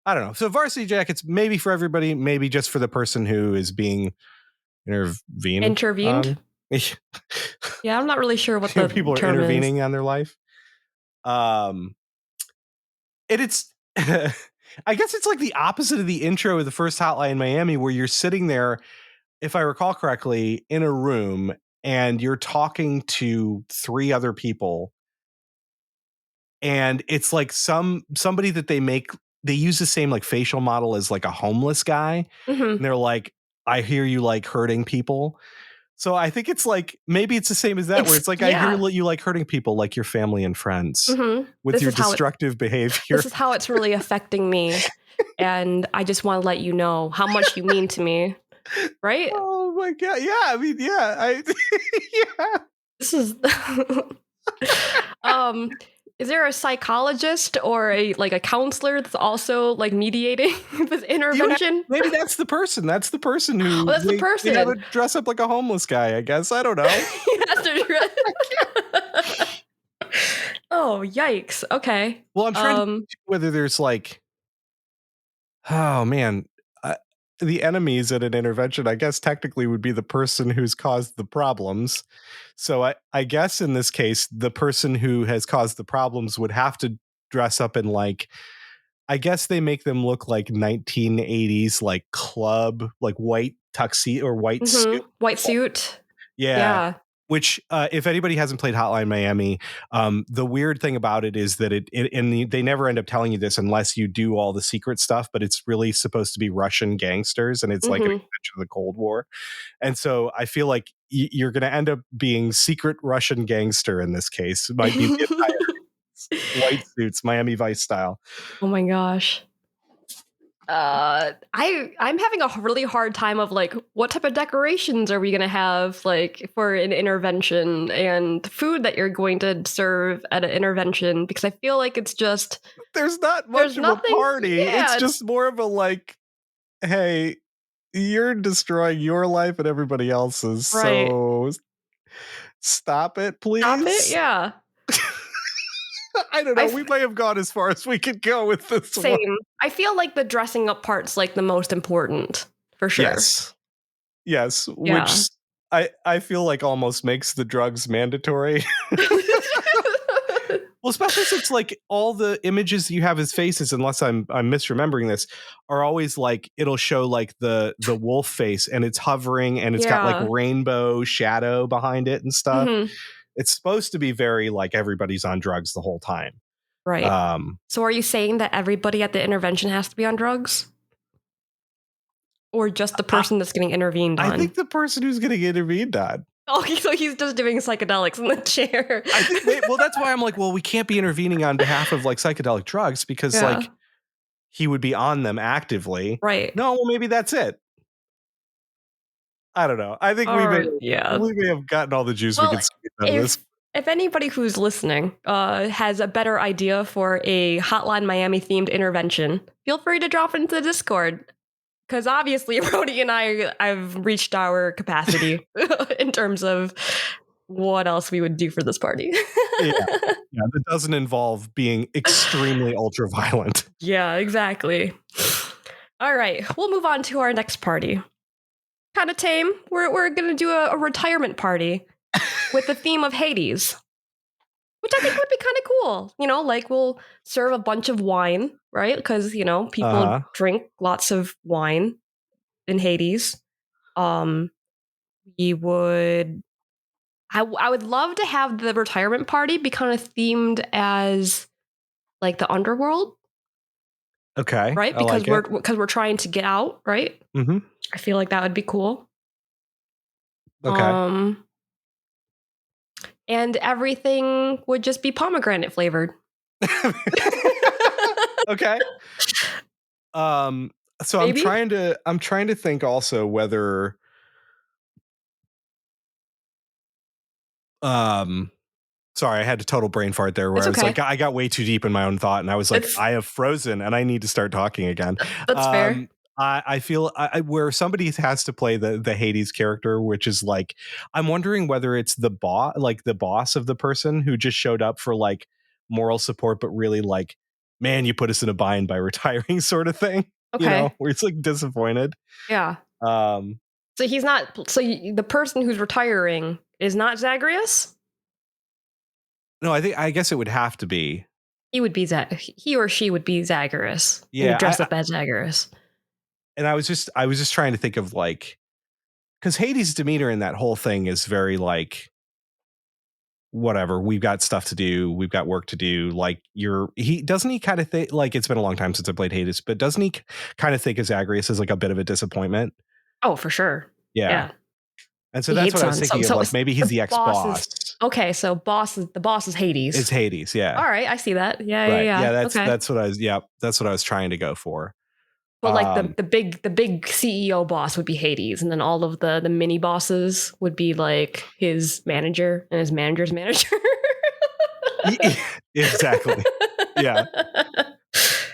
I don't know. So varsity jackets, maybe for everybody, maybe just for the person who is being intervened. Yeah, I'm not really sure what the people are intervening on their life. It's I guess it's like the opposite of the intro of the first Hotline Miami, where you're sitting there, if I recall correctly, in a room, and you're talking to three other people, and it's like somebody that they use the same like facial model as like a homeless guy, and they're like, I hear you like hurting people. So I think it's like, maybe it's the same as that, where it's like, I hear you like hurting people, like your family and friends, with your destructive behavior. This is how it's really affecting me. And I just want to let you know how much you mean to me. Right? Oh my God. Yeah. I mean, yeah. Yeah. This is... is there a psychologist or a counselor that's also like mediating this intervention? Maybe that's the person. That's the person who. Oh, that's the person. They have to dress up like a homeless guy, I guess. I don't know. Oh, yikes. Okay. Well, I'm trying to see whether there's like, oh man, the enemies at an intervention, I guess technically would be the person who's caused the problems. So I guess in this case, the person who has caused the problems would have to dress up in like, I guess they make them look like 1980s, like club, like white tuxedo or white suit. White suit. Yeah. Which, if anybody hasn't played Hotline Miami, the weird thing about it is that they never end up telling you this unless you do all the secret stuff, but it's really supposed to be Russian gangsters, and it's like an extension of the Cold War. And so I feel like you're going to end up being secret Russian gangster in this case. It might be the entire white suits, Miami Vice style. Oh my gosh. I'm having a really hard time of like what type of decorations are we gonna have like for an intervention and food that you're going to serve at an intervention, because I feel like it's just There's not there's much of a nothing. party. It's Yeah, just more of a like, hey, you're destroying your life and everybody else's. right. So stop it, Stop it. please. Yeah. I don't know. We may have gone as far as we could go with this one. Same. I feel like the dressing up part's like the most important for sure. Yes. Yeah. Which I feel like almost makes the drugs mandatory. Well, especially since like all the images you have as faces, unless I'm misremembering this, are always like it'll show like the wolf face and it's hovering and it's got like Yeah. rainbow shadow behind it and stuff. Mhm. It's supposed to be very like everybody's on drugs the whole time. Right. So are you saying that everybody at the intervention has to be on drugs? Or just the person that's getting intervened I on? think the person who's getting intervened on. Oh, so he's just doing psychedelics in the chair. I think well, that's why I'm like, well, we can't be intervening on behalf of like psychedelic drugs because like he would be on them actively. Right. No, well, maybe that's it. I don't know. I think we may have gotten all the juice we could squeeze out of this. If anybody who's listening has a better idea for a Hotline Miami themed intervention, feel free to drop into the Discord. Because obviously, Brody and I've reached our capacity in terms of what else we would do for this party. Yeah, that doesn't involve being extremely ultra violent. Yeah, exactly. All right, we'll move on to our next party. Kind of tame. We're gonna do a retirement party with the theme of Hades, which I think would be kind of cool. You know, like we'll serve a bunch of wine, right? Because you know people drink lots of wine in Hades. We would. I would love to have the retirement party be kind of themed as like the underworld. Okay, right? Because we're trying to get out, right? Mm-hmm. I feel like that would be cool. Okay. And everything would just be pomegranate flavored. Okay. So maybe? I'm trying to think also whether sorry, I had a total brain fart there where I was like, I got way too deep in my own thought and I was like, I have frozen and I need to start talking again. That's fair. I feel where somebody has to play the Hades character, which is like, I'm wondering whether it's the boss of the person who just showed up for like moral support, but really like, man, you put us in a bind by retiring sort of thing. Okay. You know, where it's like disappointed. Yeah. So he's not, the person who's retiring is not Zagreus? No, I guess it would have to be. He or she would be Zagreus. Yeah. Would dress up as Zagreus. And I was just trying to think of like, because Hades' demeanor in that whole thing is very like, whatever, we've got stuff to do, we've got work to do. Like he kind of think, like, it's been a long time since I played Hades, but doesn't he kind of think of Zagreus as like a bit of a disappointment? Oh, for sure. Yeah. And so that's what I was thinking of, like maybe he's the ex-boss. Okay, so the boss is Hades. It's Hades, yeah. All right, I see that. Yeah, right. yeah. That's what I was trying to go for. But like the big CEO boss would be Hades, and then all of the mini bosses would be like his manager and his manager's manager. Exactly. Yeah.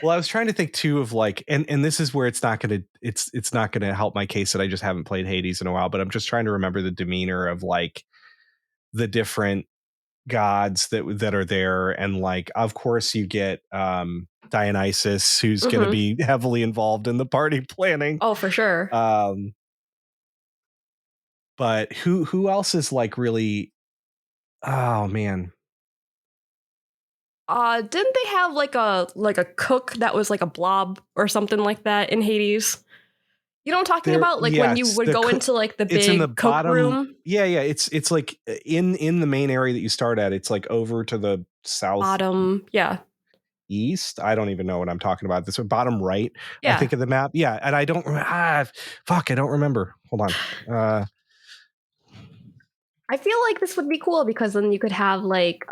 Well, I was trying to think too of like, and this is where it's not gonna help my case that I just haven't played Hades in a while, but I'm just trying to remember the demeanor of like the different gods that are there, and like of course you get Dionysus, who's going to be heavily involved in the party planning. Oh, for sure. But who else is like really? Oh man. Didn't they have like a cook that was like a blob or something like that in Hades? You know what I'm talking about? Like when you would go into like the big in the cook bottom room? Yeah. It's like in the main area that you start at, it's like over to the south bottom, east. I don't even know what I'm talking about. This bottom right, I think, of the map. Yeah, and I don't I don't remember. Hold on. I feel like this would be cool because then you could have like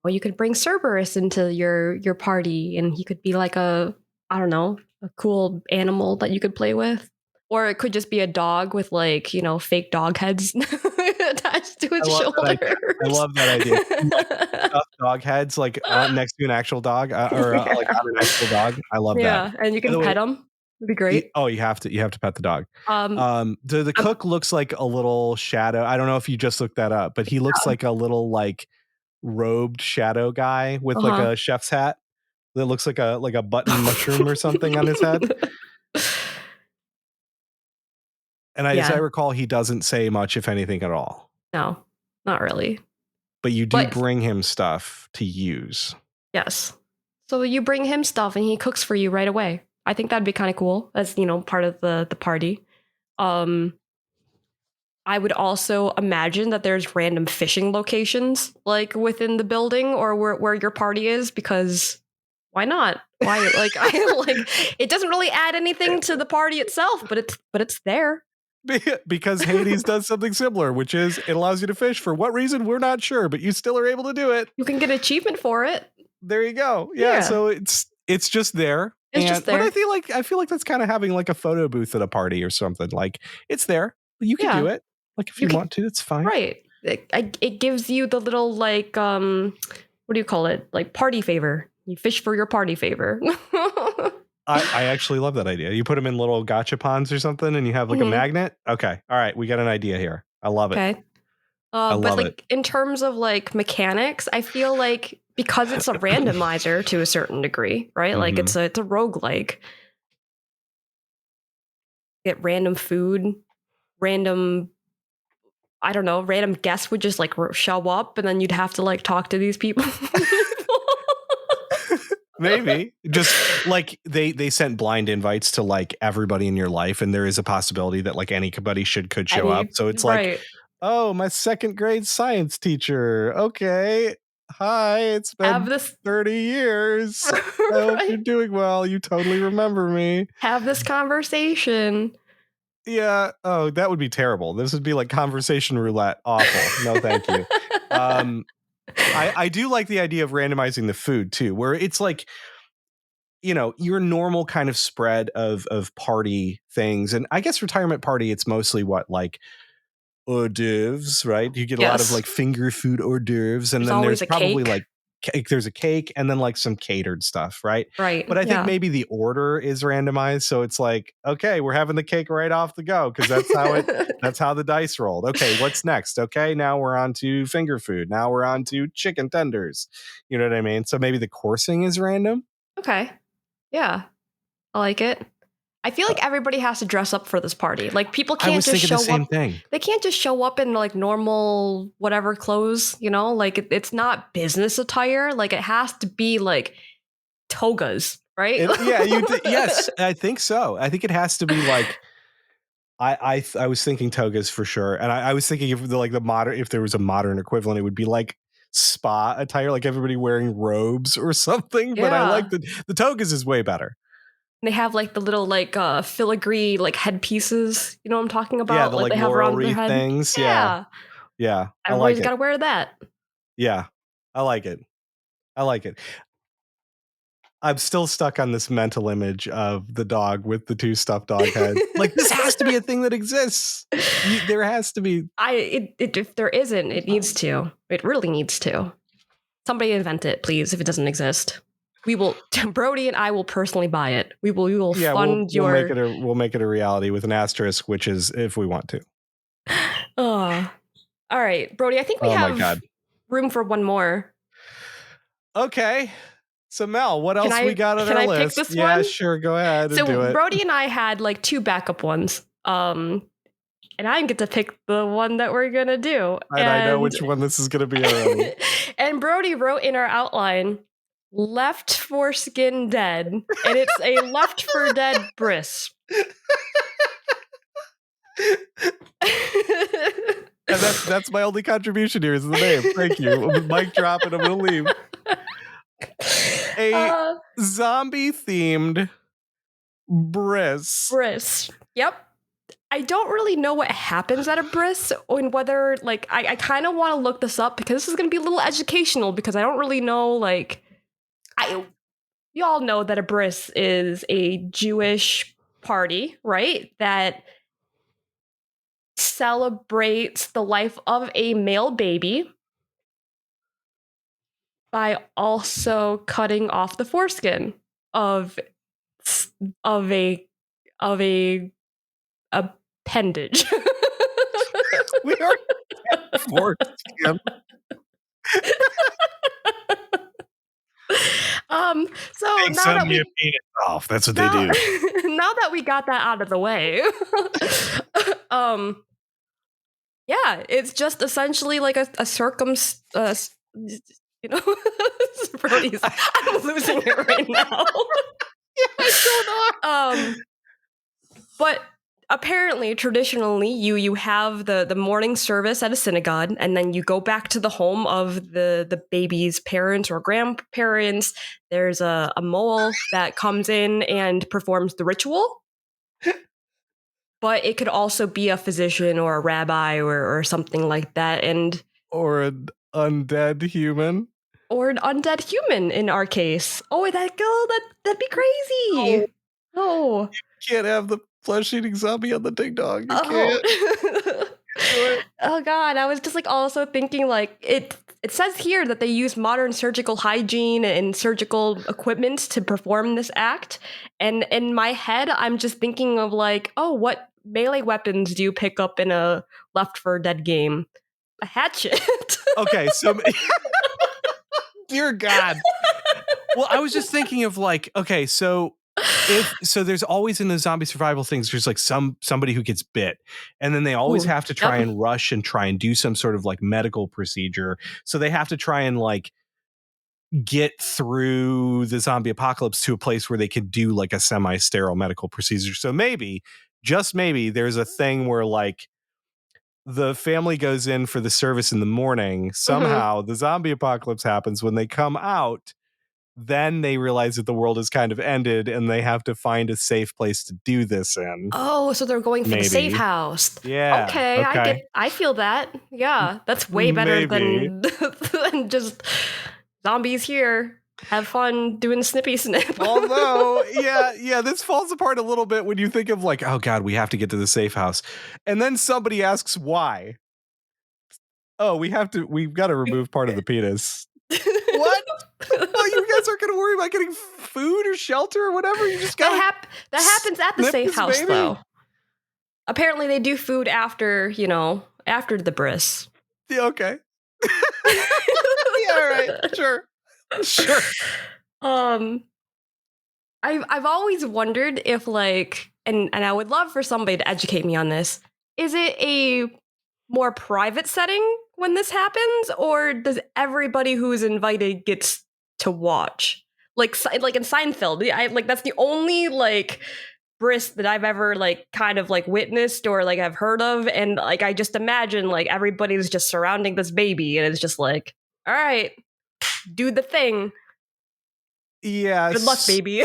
you could bring Cerberus into your party, and he could be like a I don't know, a cool animal that you could play with. Or it could just be a dog with like, fake dog heads attached to I its love that idea. I shoulders. love that idea. Like stuffed dog heads, like next to an actual dog, or like Yeah. on an actual dog. I love that. Yeah, and you By can the way, pet them. It'd be great. oh, you have to pet the dog. Um, The um, cook looks like a little shadow. I don't know if you just looked that up, but he looks like a little like robed shadow guy with like uh-huh. a chef's hat that looks like a button mushroom or something on his head. And as I Yeah, recall, he doesn't say much, if anything, at all. no, not really. But you do But bring him stuff to use. yes. So you bring him stuff and he cooks for you right away. I think that'd be kind of cool as, part of the party. Um, I would also imagine that there's random fishing locations like within the building or where your party is, because why not? Why like I like it doesn't really add anything to the party itself, but it's there. Because Hades does something similar, which is it allows you to fish for what reason we're not sure, but you still are able to do it. You can get an achievement for it. There you go. Yeah, Yeah. so it's just there. It's just But there. I feel like that's kind of having like a photo booth at a party or something. Like it's there. You can do Yeah. it. Like if You you can, want to, it's fine. right. It gives you the little like what do you call it? Like party favor. You fish for your party favor. I actually love that idea. You put them in little gotcha ponds or something and you have like a Mhm. magnet. Okay. All right. We got an idea here. I love it. Okay. I But love it. like in terms of like mechanics, I feel like because it's a randomizer to a certain degree, right? Like it's a roguelike. Get random food, random I don't know, random guests would just like show up and then you'd have to like talk to these people. Maybe just like they sent blind invites to like everybody in your life, and there is a possibility that like anybody could show up. So it's like, right. oh, my second grade science teacher. Okay, hi, it's Have been this 30 years. I hope you're right. doing well. You totally remember me. Have this conversation. Yeah. Oh, that would be terrible. This would be like conversation roulette. Awful. No, thank you. I do like the idea of randomizing the food too, where it's like, your normal kind of spread of party things. And I guess retirement party, it's mostly what, like hors d'oeuvres, right? You get a lot of Yes. like finger food hors d'oeuvres, and There's then always there's a probably cake. like there's a cake and then like some catered stuff, right? Right. But I think Yeah. maybe the order is randomized, so it's like, okay, we're having the cake right off the go because that's how the dice rolled. Okay, what's next? Okay, now we're on to finger food. Now we're on to chicken tenders. You know what I mean? So maybe the coursing is random. Okay. Yeah. I like it. I feel like everybody has to dress up for this party. Like people I can't was just thinking the show same up. thing. They can't just show up in like normal whatever clothes, like it's not business attire. Like it has to be like togas, right? Yes, I think so. I think it has to be like I was thinking togas for sure, and I was thinking if there was a modern equivalent, it would be like spa attire, like everybody wearing robes or something. But I like Yeah. the togas is way better. They have like the little like filigree like headpieces. You know what I'm talking Yeah, about? the Like like they have laurel around their wreath head. things. Yeah, Yeah. yeah, I like Everybody's it. got to wear that. Yeah, I like it. I like it. I'm still stuck on this mental image of the dog with the two stuffed dog heads. Like this has to be a thing that exists. There has to be. If there isn't, it needs to. It really needs to. Somebody invent it, please. If it doesn't exist, we will. Brody and I will personally buy it. We will Yeah, fund we'll make your. it we'll make it a reality with an asterisk, which is if we want to. Oh, all right, Brody. I think we Oh my have god. room for one more. Okay. So Mel, what else we got on Can our I pick list? this Yeah, one? sure. Go ahead and do So it. Brody and I had like two backup ones. And I get to pick the one that we're gonna do. And I know which one this is gonna be already. And Brody wrote in our outline, "Left foreskin dead," and it's a Left for Dead bris. And that's my only contribution here is the name. Thank you. Mic drop and I'm gonna leave. A zombie themed bris. Bris. Yep. I don't really know what happens at a bris, and whether like I kind of want to look this up because this is going to be a little educational because I don't really know like you all know that a bris is a Jewish party, right? That celebrates the life of a male baby by also cutting off the foreskin of of a of a appendage. We are foreskin. So Take now some that of your we penis off. That's what they now do. now that we got that out of the way, um, yeah, it's just essentially like a you know, Brody's. I'm losing it right now. Yeah, I don't know. But apparently, traditionally, you have the morning service at a synagogue, and then you go back to the home of the baby's parents or grandparents. There's a mole that comes in and performs the ritual. But it could also be a physician or a rabbi or something like that, and Or an undead human. or an undead human in our case. Oh, that'd be Oh, crazy. Oh, you can't have the flesh-eating zombie on the ding dong. You can't oh. do it. Oh god, I was just like also thinking like it says here that they use modern surgical hygiene and surgical equipment to perform this act. And in my head, I'm just thinking of like, oh, what melee weapons do you pick up in a Left 4 Dead game? A hatchet. Okay, so dear God. Well, I was just thinking of like, okay, so there's always in the zombie survival things, there's like somebody who gets bit, and then they always Ooh, have to try yep. and rush and try and do some sort of like medical procedure. So they have to try and like get through the zombie apocalypse to a place where they could do like a semi-sterile medical procedure. So maybe, just maybe, there's a thing where like the family goes in for the service in the morning. Mm-hmm. Somehow the zombie apocalypse happens. When they come out, then they realize that the world has kind of ended and they have to find a safe place to do this in. Oh, so they're going for the safe Maybe. house. Yeah. Okay, Okay. I feel that. Yeah, that's way better Maybe. than just zombies here. Have fun doing snippy snip. Although, yeah, this falls apart a little bit when you think of like, oh God, we have to get to the safe house. And then somebody asks why. Oh, we've got to remove part of the penis. What? Well, you guys aren't going to worry about getting food or shelter or whatever. You just got that happens at the safe house, baby? though. Apparently, they do food after after the bris. Yeah, okay. Yeah, all right, sure. I've always wondered if like, and I would love for somebody to educate me on this. Is it a more private setting when this happens, or does everybody who's invited gets to watch? Like in Seinfeld, I like that's the only like bris that I've ever like kind of like witnessed or like I've heard of, and like I just imagine like everybody's just surrounding this baby, and it's just like, all right, do the thing. Yeah. Good luck, baby.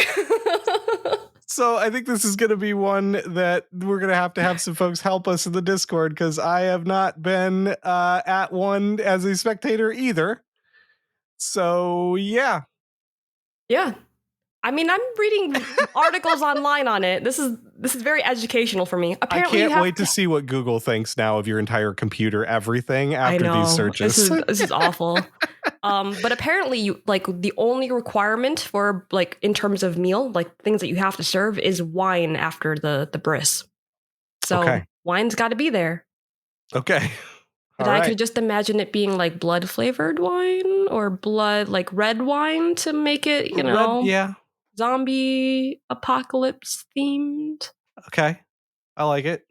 So I think this is going to be one that we're going to have some folks help us in the Discord, because I have not been at one as a spectator either. So yeah. Yeah. I mean, I'm reading articles online on it. This is very educational for me. Apparently, I can't wait to see what Google thinks now of your entire computer everything after these searches. This is awful. But apparently, you like the only requirement for like in terms of meal, like things that you have to serve, is wine after the bris. So Okay. Wine's got to be there. Okay. But I could just imagine it being like blood flavored wine or blood like red wine to make it, yeah, zombie apocalypse themed. Okay. I like it.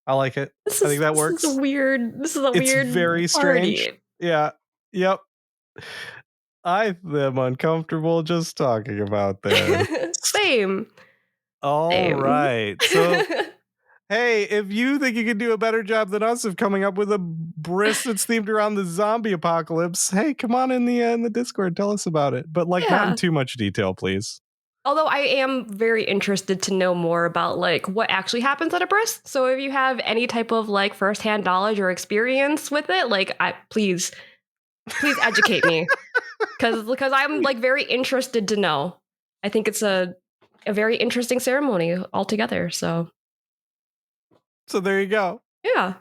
I think that works. This is a weird It's very strange. party. Yeah. Yep. I am uncomfortable just talking about this. Same. All right. So, hey, if you think you can do a better job than us of coming up with a bris that's themed around the zombie apocalypse, hey, come on in the Discord, tell us about it. But like not in too much detail, please. Although I am very interested to know more about like what actually happens at a bris. So if you have any type of like firsthand knowledge or experience with it, like please educate me. because I'm like very interested to know. I think it's a very interesting ceremony altogether. So there you go. Yeah.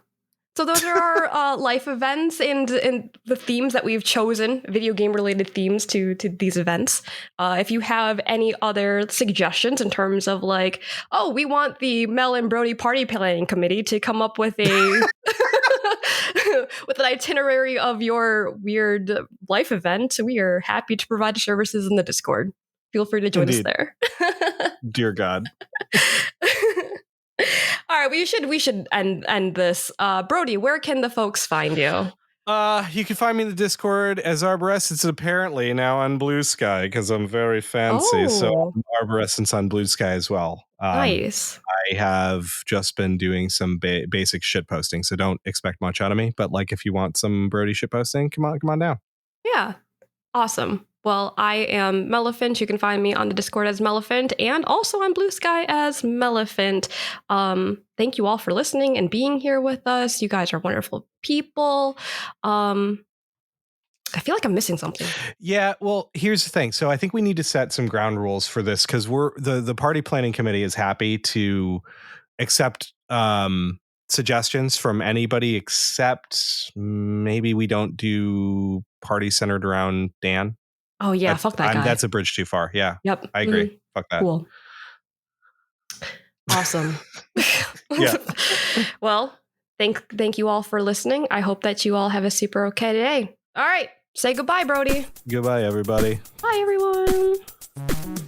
So those are our life events and the themes that we've chosen, video game related themes to these events. If you have any other suggestions in terms of like, oh, we want the Mel and Brody party planning committee to come up with a with an itinerary of your weird life event, we are happy to provide services in the Discord. Feel free to join us there. Dear God. All right, we should end this. Brody, where can the folks find you? You can find me in the Discord as Arborescence, apparently now on Blue Sky because I'm very fancy. So I'm Arborescence on Blue Sky as well. Nice. I have just been doing some basic shit posting, so don't expect much out of me. But like, if you want some Brody shit posting, come on down. Yeah, awesome. Well, I am Melephant. You can find me on the Discord as Melephant and also on Blue Sky as Melephant. Thank you all for listening and being here with us. You guys are wonderful people. I feel like I'm missing something. Yeah, well, here's the thing. So I think we need to set some ground rules for this because the party planning committee is happy to accept suggestions from anybody except maybe we don't do party centered around Dan. Oh yeah, fuck that guy. That's a bridge too far. Yeah. Yep. I agree. Mm-hmm. Fuck that. Cool. Awesome. Yeah. Well, thank you all for listening. I hope that you all have a super okay day. All right. Say goodbye, Brody. Goodbye, everybody. Bye, everyone.